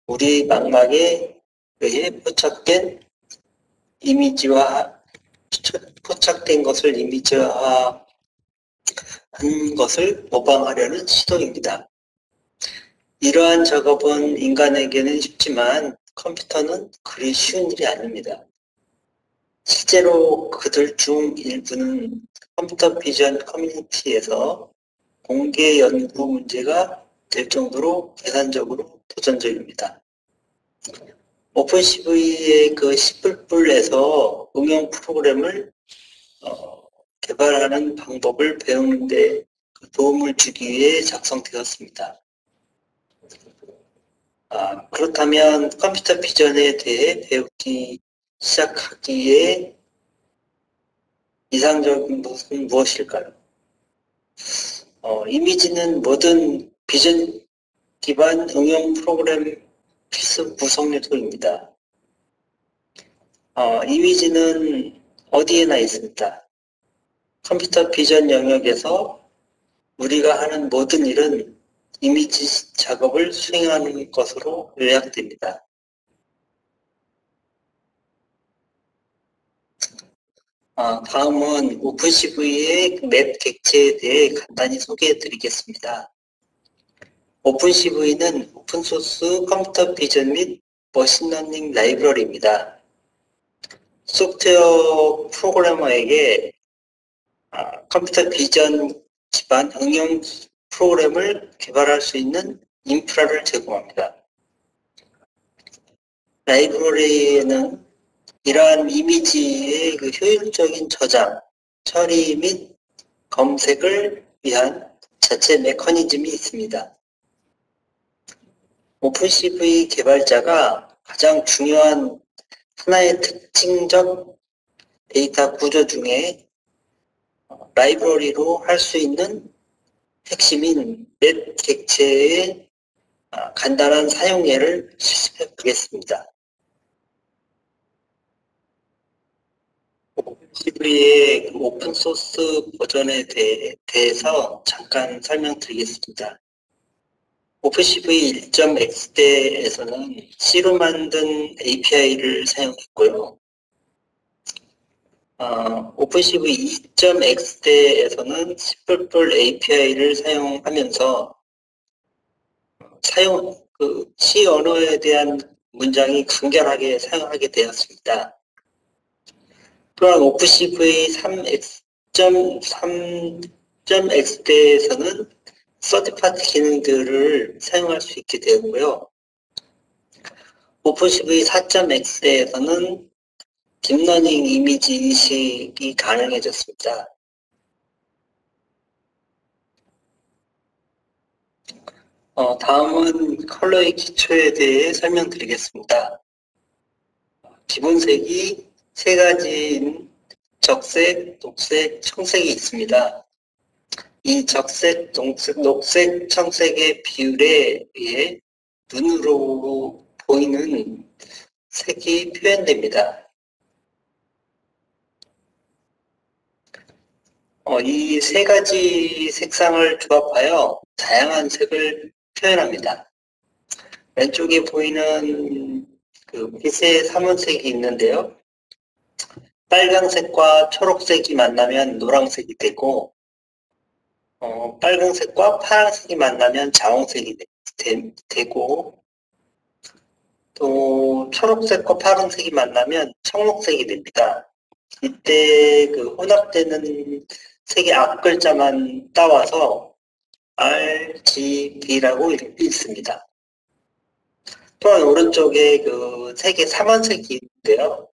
우리 망막에 의해 포착된 것을 이미지화한 것을 모방하려는 시도입니다. 이러한 작업은 인간에게는 쉽지만 컴퓨터는 그리 쉬운 일이 아닙니다. 실제로 그들 중 일부는 컴퓨터 비전 커뮤니티에서 공개 연구 문제가 될 정도로 계산적으로 도전적입니다. 오픈CV의 그 C++에서 응용 프로그램을 개발하는 방법을 배우는 데 도움을 주기 위해 작성되었습니다. 그렇다면 컴퓨터 비전에 대해 배우기 시작하기에 이상적인 것은 무엇일까요? 이미지는 모든 비전 기반 응용 프로그램 필수 구성 요소입니다. 이미지는 어디에나 있습니다. 컴퓨터 비전 영역에서 우리가 하는 모든 일은 이미지 작업을 수행하는 것으로 요약됩니다. 다음은 오픈CV의 맵 객체에 대해 간단히 소개해 드리겠습니다. 오픈CV는 오픈소스 컴퓨터 비전 및 머신러닝 라이브러리입니다. 소프트웨어 프로그래머에게 컴퓨터 비전 기반 응용 프로그램을 개발할 수 있는 인프라를 제공합니다. 라이브러리에는 이러한 이미지의 효율적인 저장, 처리 및 검색을 위한 자체 메커니즘이 있습니다. 오픈CV 개발자가 가장 중요한 하나의 특징적 데이터 구조 중에 라이브러리로 할 수 있는 핵심인 맵 객체의 간단한 사용 예를 실습해 보겠습니다. 오픈CV의 오픈소스 버전에 대해서 잠깐 설명드리겠습니다. 오픈CV 1.x대에서는 C로 만든 API를 사용했고요. 오픈CV 2.x대에서는 C++ API를 사용하면서 C 언어에 대한 문장이 간결하게 사용하게 되었습니다. 또한 오픈CV 3.x대에서는 서드파티 기능들을 사용할 수 있게 되었고요. 오픈CV 4.x대에서는 딥러닝 이미지 인식이 가능해졌습니다. 다음은 컬러의 기초에 대해 설명드리겠습니다. 기본색이 세 가지인 적색, 녹색, 청색이 있습니다. 이 적색, 녹색, 청색의 비율에 의해 눈으로 보이는 색이 표현됩니다. 이 세 가지 색상을 조합하여 다양한 색을 표현합니다. 왼쪽에 보이는 빛의 삼원색이 있는데요. 빨강색과 초록색이 만나면 노란색이 되고, 빨강색과 파란색이 만나면 자홍색이 되고, 또 초록색과 파란색이 만나면 청록색이 됩니다. 이때 혼합되는 색의 앞 글자만 따와서 RGB라고 읽습니다. 또한 오른쪽에 색의 삼원색이 있는데요.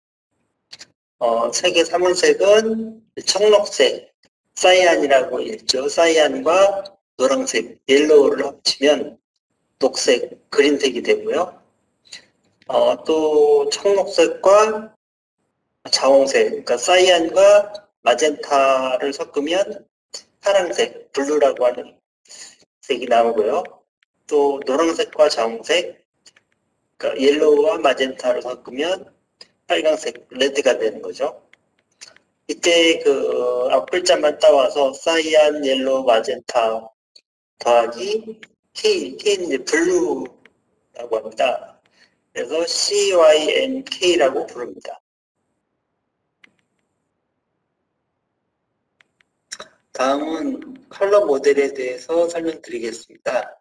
색의 삼원색은 청록색, 사이안이라고 읽죠. 사이안과 노란색, 옐로우를 합치면 녹색, 그린색이 되고요. 또 청록색과 자홍색, 그러니까 사이안과 마젠타를 섞으면 파란색, 블루라고 하는 색이 나오고요. 또 노란색과 자홍색, 그러니까 옐로우와 마젠타를 섞으면 빨간색, 레드가 되는 거죠. 이때 앞글자만 따와서 사이안, 옐로우, 마젠타 더하기 K는 이제 블루라고 합니다. 그래서 CYNK라고 부릅니다. 다음은 컬러 모델에 대해서 설명드리겠습니다.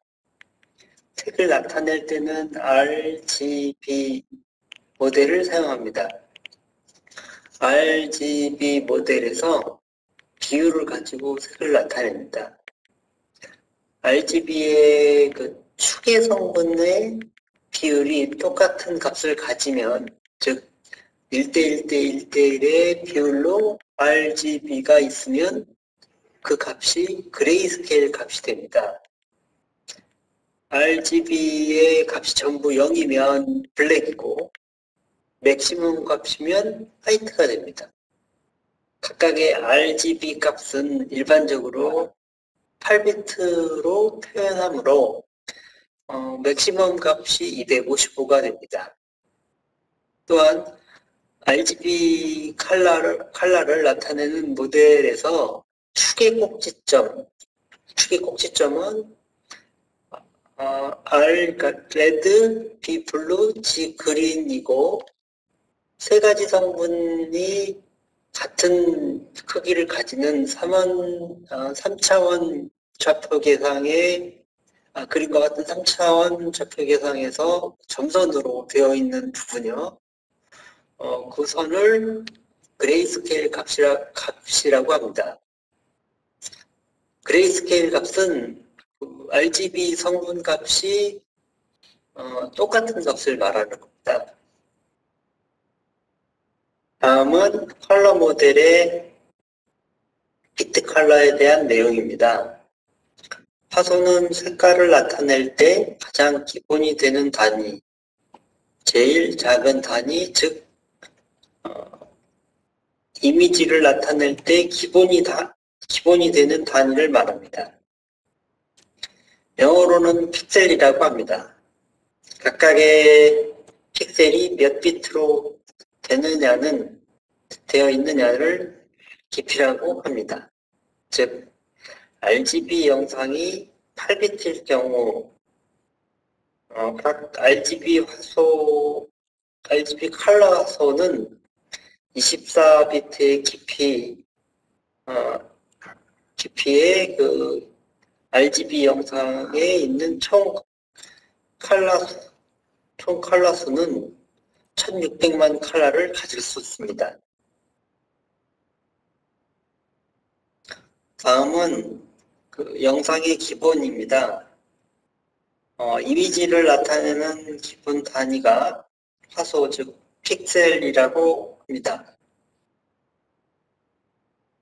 색을 나타낼 때는 RGB 모델을 사용합니다. RGB 모델에서 비율을 가지고 색을 나타냅니다. RGB의 축의 성분의 비율이 똑같은 값을 가지면, 즉 1대1대1대1의 비율로 RGB가 있으면 그 값이 그레이스케일 값이 됩니다. RGB의 값이 전부 0이면 블랙이고 맥시멈 값이면 화이트가 됩니다. 각각의 RGB 값은 일반적으로 8비트로 표현하므로 맥시멈 값이 255가 됩니다. 또한 RGB 컬러를 나타내는 모델에서 축의 꼭지점은 R, 레드, B, 블루, G, 그린이고 세 가지 성분이 같은 크기를 가지는 3차원 좌표 계상의 그림과 같은 3차원 좌표 계상에서 점선으로 되어 있는 부분이요. 그 선을 그레이스케일 값이라고 합니다. 그레이스케일 값은 RGB 성분 값이 똑같은 값을 말하는 겁니다. 다음은 컬러 모델의 비트 컬러에 대한 내용입니다. 화소는 색깔을 나타낼 때 가장 기본이 되는 단위, 제일 작은 단위, 즉 이미지를 나타낼 때 기본이 되는 단위를 말합니다. 영어로는 픽셀이라고 합니다. 각각의 픽셀이 몇 비트로 되어 있느냐를 깊이라고 합니다. 즉, RGB 영상이 8비트일 경우, 각 RGB 컬러 화소는 24비트의 깊이의 그 RGB 영상에 있는 총 컬러 수는 1600만 컬러를 가질 수 있습니다. 다음은 그 영상의 기본입니다. 이미지를 나타내는 기본 단위가 화소, 즉 픽셀이라고 합니다.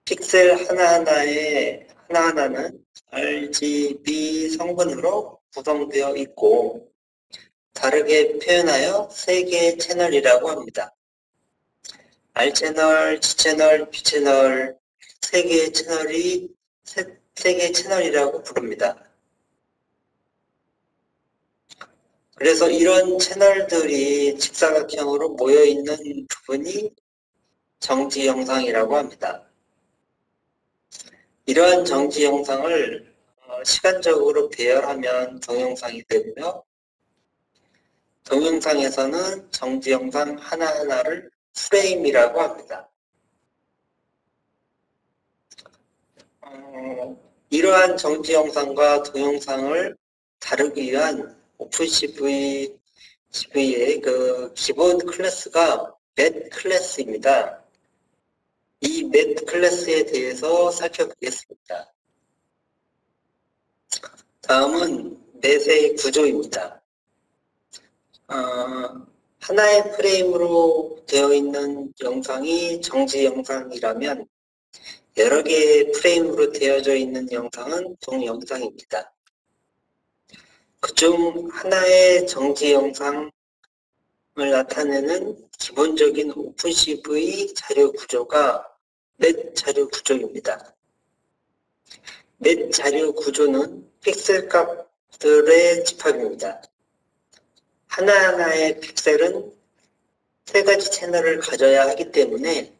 픽셀 하나하나는 RGB 성분으로 구성되어 있고 다르게 표현하여 3개의 채널이라고 합니다. R채널, G채널, B채널 3개의 채널이라고 부릅니다. 그래서 이런 채널들이 직사각형으로 모여있는 부분이 정지 영상이라고 합니다. 이러한 정지 영상을 시간적으로 배열하면 동영상이 되고요. 동영상에서는 정지 영상 하나하나를 프레임이라고 합니다. 이러한 정지 영상과 동영상을 다루기 위한 오픈CV의 그 기본 클래스가 맷 클래스입니다. 이 맷 클래스에 대해서 살펴보겠습니다. 다음은 맷의 구조입니다. 하나의 프레임으로 되어 있는 영상이 정지 영상이라면 여러 개의 프레임으로 되어져 있는 영상은 동영상입니다. 그중 하나의 정지 영상을 나타내는 기본적인 오픈CV 자료 구조가 맷 자료 구조입니다. 맷 자료 구조는 픽셀 값들의 집합입니다. 하나하나의 픽셀은 3가지 채널을 가져야 하기 때문에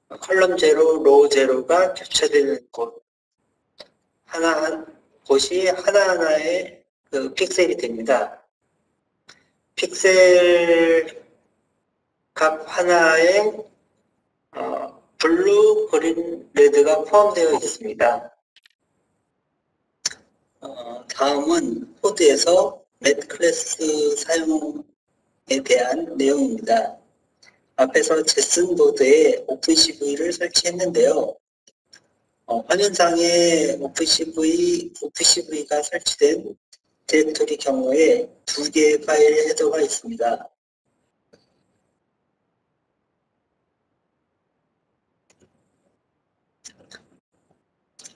컬럼 제로, 로우 제로가 겹쳐지는 곳이 하나하나의 그 픽셀이 됩니다. 픽셀 값 하나에 블루, 그린, 레드가 포함되어 있습니다. 다음은 코드에서 맷 클래스 사용에 대한 내용입니다. 앞에서 제슨 보드에 오픈CV를 설치했는데요. 화면상에 OpenCV가 설치된 디렉토리 경우에 2개의 파일 헤더가 있습니다.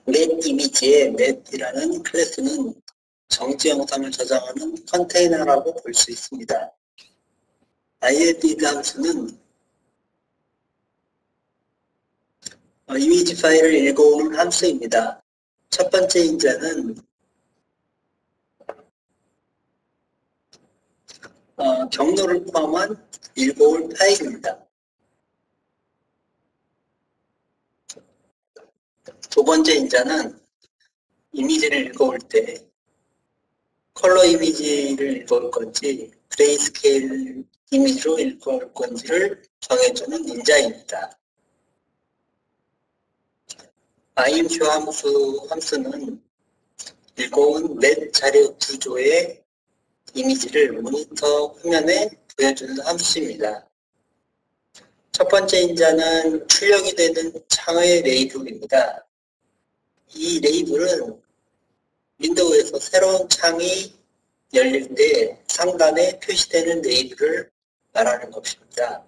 맷 이미지의 맷이라는 클래스는 정지 영상을 저장하는 컨테이너라고 볼 수 있습니다. ILBD 함수는 이미지 파일을 읽어오는 함수입니다. 첫 번째 인자는 경로를 포함한 읽어올 파일입니다. 두 번째 인자는 이미지를 읽어올 때 컬러 이미지를 읽어올 건지 그레이스케일 이미지로 읽어올 건지를 정해주는 인자입니다. IMQ 함수는 읽어온 넷 자료 구조의 이미지를 모니터 화면에 보여주는 함수입니다. 첫 번째 인자는 출력이 되는 창의 레이블입니다. 이 레이블은 윈도우에서 새로운 창이 열릴 때 상단에 표시되는 레이블을 말하는 것입니다.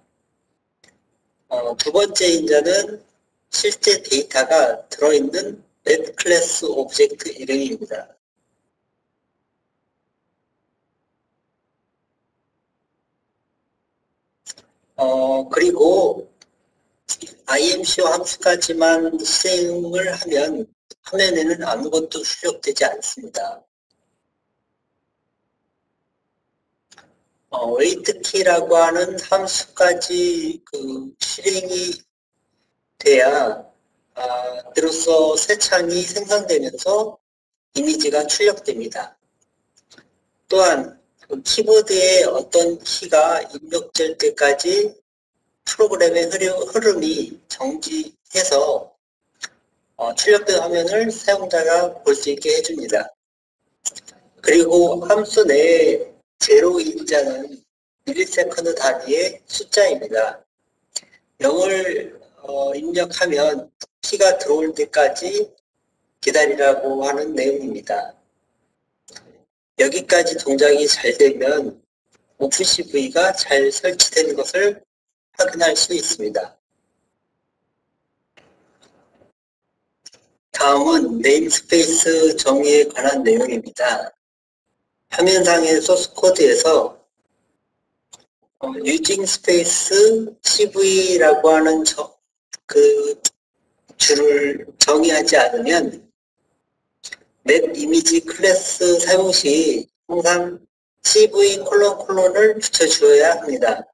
두 번째 인자는 실제 데이터가 들어있는 넷 클래스 오브젝트 이름입니다. 그리고 IMC 함수까지만 실행을 하면 화면에는 아무것도 출력되지 않습니다. 웨이트 키라고 하는 함수까지 실행이 돼야 비로소 새 창이 생성되면서 이미지가 출력됩니다. 또한 키보드에 어떤 키가 입력될 때까지 프로그램의 흐름이 정지해서 출력된 화면을 사용자가 볼 수 있게 해줍니다. 그리고 함수 내에 제로 인자는 밀리세컨드 단위의 숫자입니다. 0을 입력하면 키가 들어올 때까지 기다리라고 하는 내용입니다. 여기까지 동작이 잘 되면 오픈CV가 잘 설치된 것을 확인할 수 있습니다. 다음은 네임스페이스 정의에 관한 내용입니다. 화면상의 소스 코드에서 using space CV라고 하는 줄을 정의하지 않으면 맵 이미지 클래스 사용 시 항상 CV 콜론을 붙여주어야 합니다.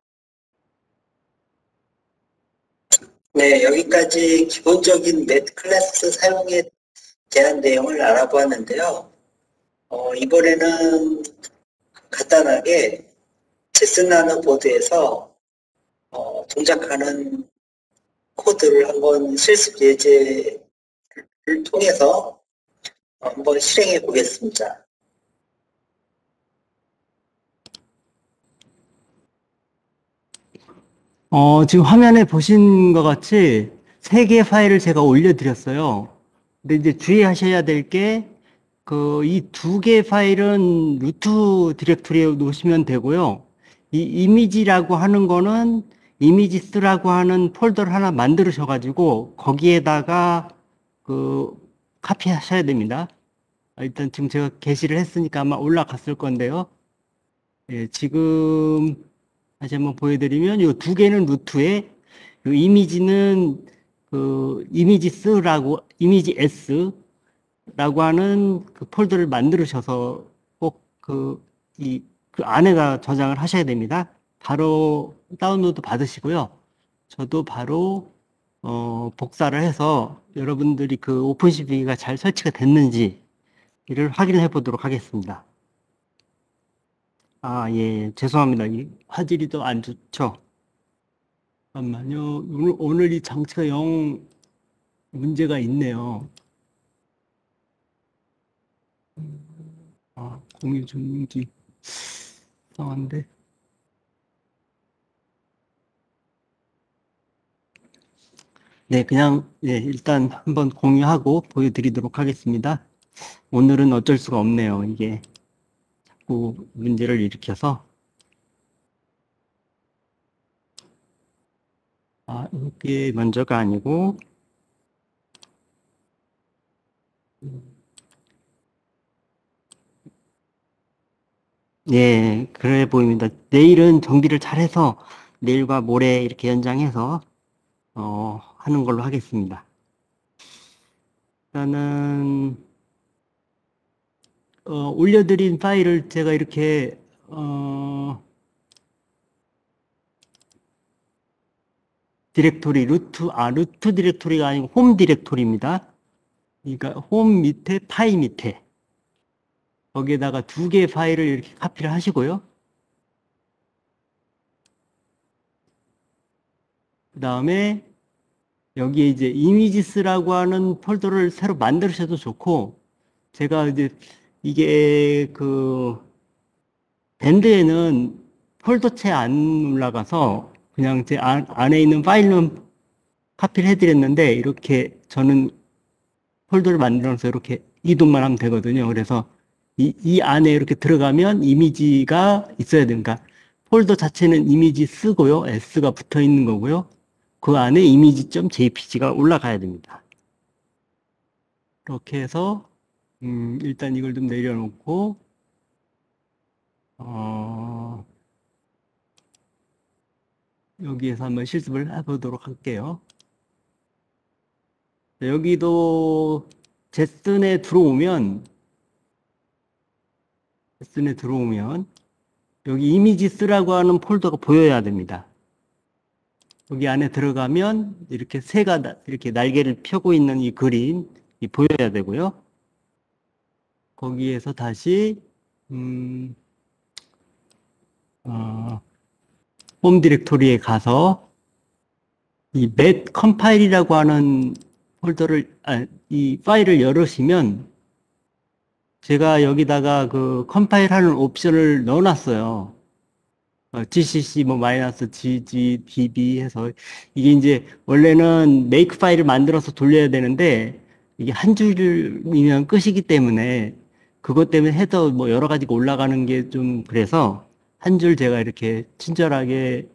네, 여기까지 기본적인 맵 클래스 사용에 대한 내용을 알아보았는데요. 이번에는 간단하게 제스나노 보드에서 동작하는 코드를 한번 실습 예제를 통해서 한번 실행해 보겠습니다. 지금 화면에 보신 것 같이 3개의 파일을 제가 올려드렸어요. 근데 이제 주의하셔야 될 게, 이 2개의 파일은 루트 디렉토리에 놓으시면 되고요. 이 이미지라고 하는 거는 이미지스라고 하는 폴더를 하나 만들으셔가지고, 거기에다가 카피하셔야 됩니다. 일단 지금 제가 게시를 했으니까 아마 올라갔을 건데요. 예, 지금 다시 한번 보여드리면 이 2개는 루트에 이 이미지는 이미지 S라고 하는 폴더를 만들으셔서 꼭 그 안에다 저장을 하셔야 됩니다. 바로 다운로드 받으시고요. 저도 바로 복사를 해서 여러분들이 오픈CV가 잘 설치가 됐는지 이를 확인해 보도록 하겠습니다. 예, 죄송합니다. 이 화질이 더 안 좋죠? 잠깐만요. 오늘 이 장치가 영 문제가 있네요. 공유 중인지 이상한데. 네, 그냥 일단 한번 공유하고 보여드리도록 하겠습니다. 오늘은 어쩔 수가 없네요. 이게 자꾸 문제를 일으켜서. 이게 먼저가 아니고 예, 그래 보입니다. 내일은 정비를 잘해서 내일과 모레 이렇게 연장해서 하는 걸로 하겠습니다. 일단은 올려드린 파일을 제가 이렇게 디렉토리 루트 디렉토리가 아니고 홈 디렉토리입니다. 그러니까 홈 밑에 파일 밑에 거기에다가 두 개의 파일을 이렇게 카피를 하시고요. 그 다음에 여기에 이제 이미지스라고 하는 폴더를 새로 만드셔도 좋고, 제가 이제 이게 그 밴드에는 폴더체 안 올라가서 그냥 제 안에 있는 파일만 카피를 해드렸는데, 이렇게 저는 폴더를 만들어서 이렇게 이동만 하면 되거든요. 그래서 이 안에 이렇게 들어가면 이미지가 있어야 되니까 폴더 자체는 이미지 쓰고요. S가 붙어 있는 거고요. 그 안에 이미지.jpg가 올라가야 됩니다. 이렇게 해서 일단 이걸 좀 내려놓고 여기에서 한번 실습을 해보도록 할게요. 여기도 제슨에 들어오면 여기 이미지스라고 하는 폴더가 보여야 됩니다. 여기 안에 들어가면 이렇게 새가 이렇게 날개를 펴고 있는 이 그림이 보여야 되고요. 거기에서 다시 홈 디렉토리에 가서 이 맷 컴파일이라고 하는 폴더를 이 파일을 열으시면 제가 여기다가 그 컴파일하는 옵션을 넣어놨어요. gcc 뭐 마이너스 ggdb 해서 이게 이제 원래는 메이크 파일을 만들어서 돌려야 되는데 이게 한 줄이면 끝이기 때문에 그것 때문에 헤더 뭐 여러 가지가 올라가는 게 좀 그래서 한 줄 제가 이렇게 친절하게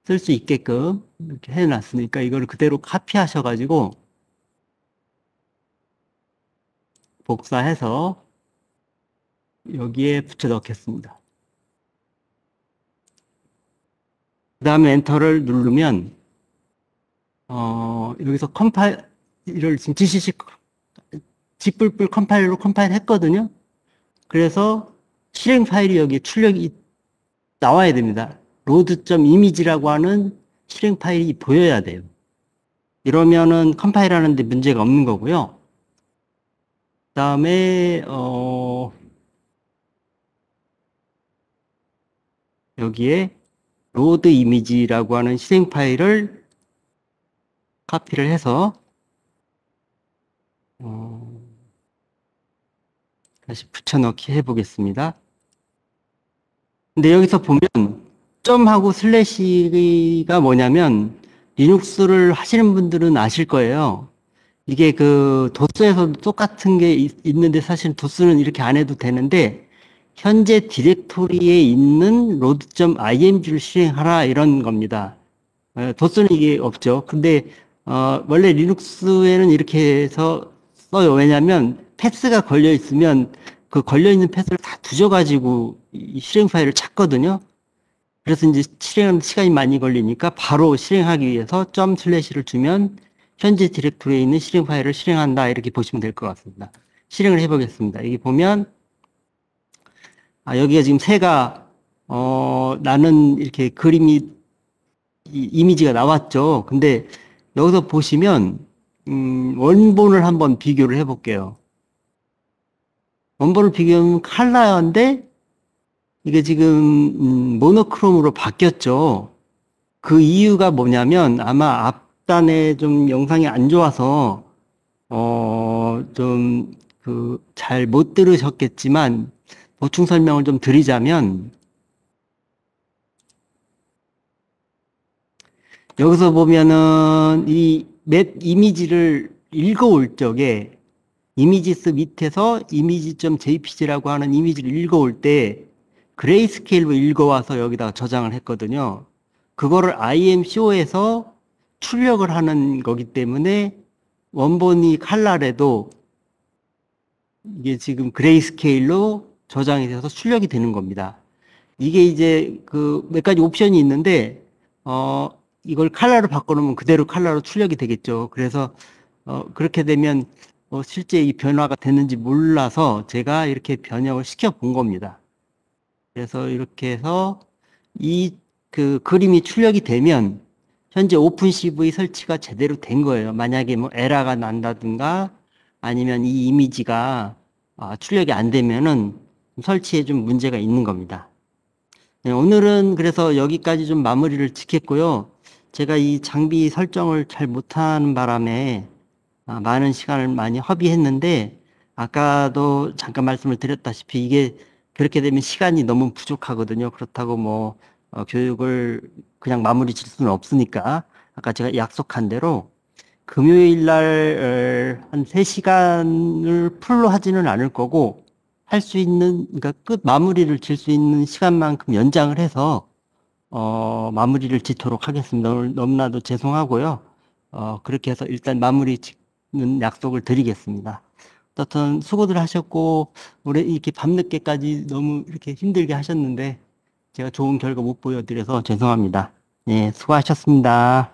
쓸 수 있게끔 이렇게 해놨으니까 이걸 그대로 카피하셔가지고 복사해서 여기에 붙여 넣겠습니다. 그 다음에 엔터를 누르면 여기서 컴파일을 지금 gcc g뿔뿔 컴파일로 컴파일 했거든요. 그래서 실행 파일이 여기 출력이 나와야 됩니다. load.image라고 하는 실행 파일이 보여야 돼요. 이러면은 컴파일 하는데 문제가 없는 거고요. 그 다음에 여기에 로드 이미지라고 하는 실행 파일을 카피를 해서 다시 붙여넣기 해보겠습니다. 근데 여기서 보면 점하고 슬래시가 뭐냐면 리눅스를 하시는 분들은 아실 거예요. 이게 그 도스에서도 똑같은 게 있는데 사실 도스는 이렇게 안 해도 되는데 현재 디렉토리에 있는 load.img를 실행하라 이런 겁니다. 도스는 이게 없죠. 근데 원래 리눅스에는 이렇게 해서 써요. 왜냐하면 패스가 걸려 있으면 그 걸려 있는 패스를 다 뒤져가지고 이 실행 파일을 찾거든요. 그래서 이제 실행하는 시간이 많이 걸리니까 바로 실행하기 위해서 점 슬래시를 주면 현재 디렉토리에 있는 실행 파일을 실행한다 이렇게 보시면 될 것 같습니다. 실행을 해보겠습니다. 여기 보면 여기가 지금 새가 나는 이렇게 그림이 이미지가 나왔죠. 근데 여기서 보시면 원본을 한번 비교를 해볼게요. 원본을 비교하면 컬러인데 이게 지금 모노크롬으로 바뀌었죠. 그 이유가 뭐냐면 아마 앞단에 좀 영상이 안 좋아서 좀 그 잘 못 들으셨겠지만 보충 설명을 좀 드리자면 여기서 보면은 이 맷 이미지를 읽어올 적에 이미지스 밑에서 이미지.jpg라고 하는 이미지를 읽어올 때 그레이스케일로 읽어와서 여기다가 저장을 했거든요. 그거를 IMCO에서 출력을 하는 거기 때문에 원본이 칼라래도 이게 지금 그레이스케일로 저장이 돼서 출력이 되는 겁니다. 이게 이제 그 몇 가지 옵션이 있는데, 이걸 컬러로 바꿔놓으면 그대로 컬러로 출력이 되겠죠. 그래서, 그렇게 되면, 실제 이 변화가 됐는지 몰라서 제가 이렇게 변형을 시켜 본 겁니다. 그래서 이렇게 해서 이 그 그림이 출력이 되면 현재 오픈CV 설치가 제대로 된 거예요. 만약에 뭐 에러가 난다든가 아니면 이 이미지가 출력이 안 되면은 설치에 좀 문제가 있는 겁니다. 네, 오늘은 그래서 여기까지 좀 마무리를 짓겠고요. 제가 이 장비 설정을 잘 못하는 바람에 많은 시간을 많이 허비했는데, 아까도 잠깐 말씀을 드렸다시피 이게 그렇게 되면 시간이 너무 부족하거든요. 그렇다고 뭐 교육을 그냥 마무리 질 수는 없으니까 아까 제가 약속한 대로 금요일 날 한 3시간을 풀로 하지는 않을 거고, 할 수 있는, 그러니까 끝 마무리를 질 수 있는 시간만큼 연장을 해서 마무리를 짓도록 하겠습니다. 오늘 너무나도 죄송하고요. 그렇게 해서 일단 마무리 짓는 약속을 드리겠습니다. 어떤 수고들 하셨고, 올해 이렇게 밤늦게까지 너무 이렇게 힘들게 하셨는데, 제가 좋은 결과 못 보여드려서 죄송합니다. 예, 수고하셨습니다.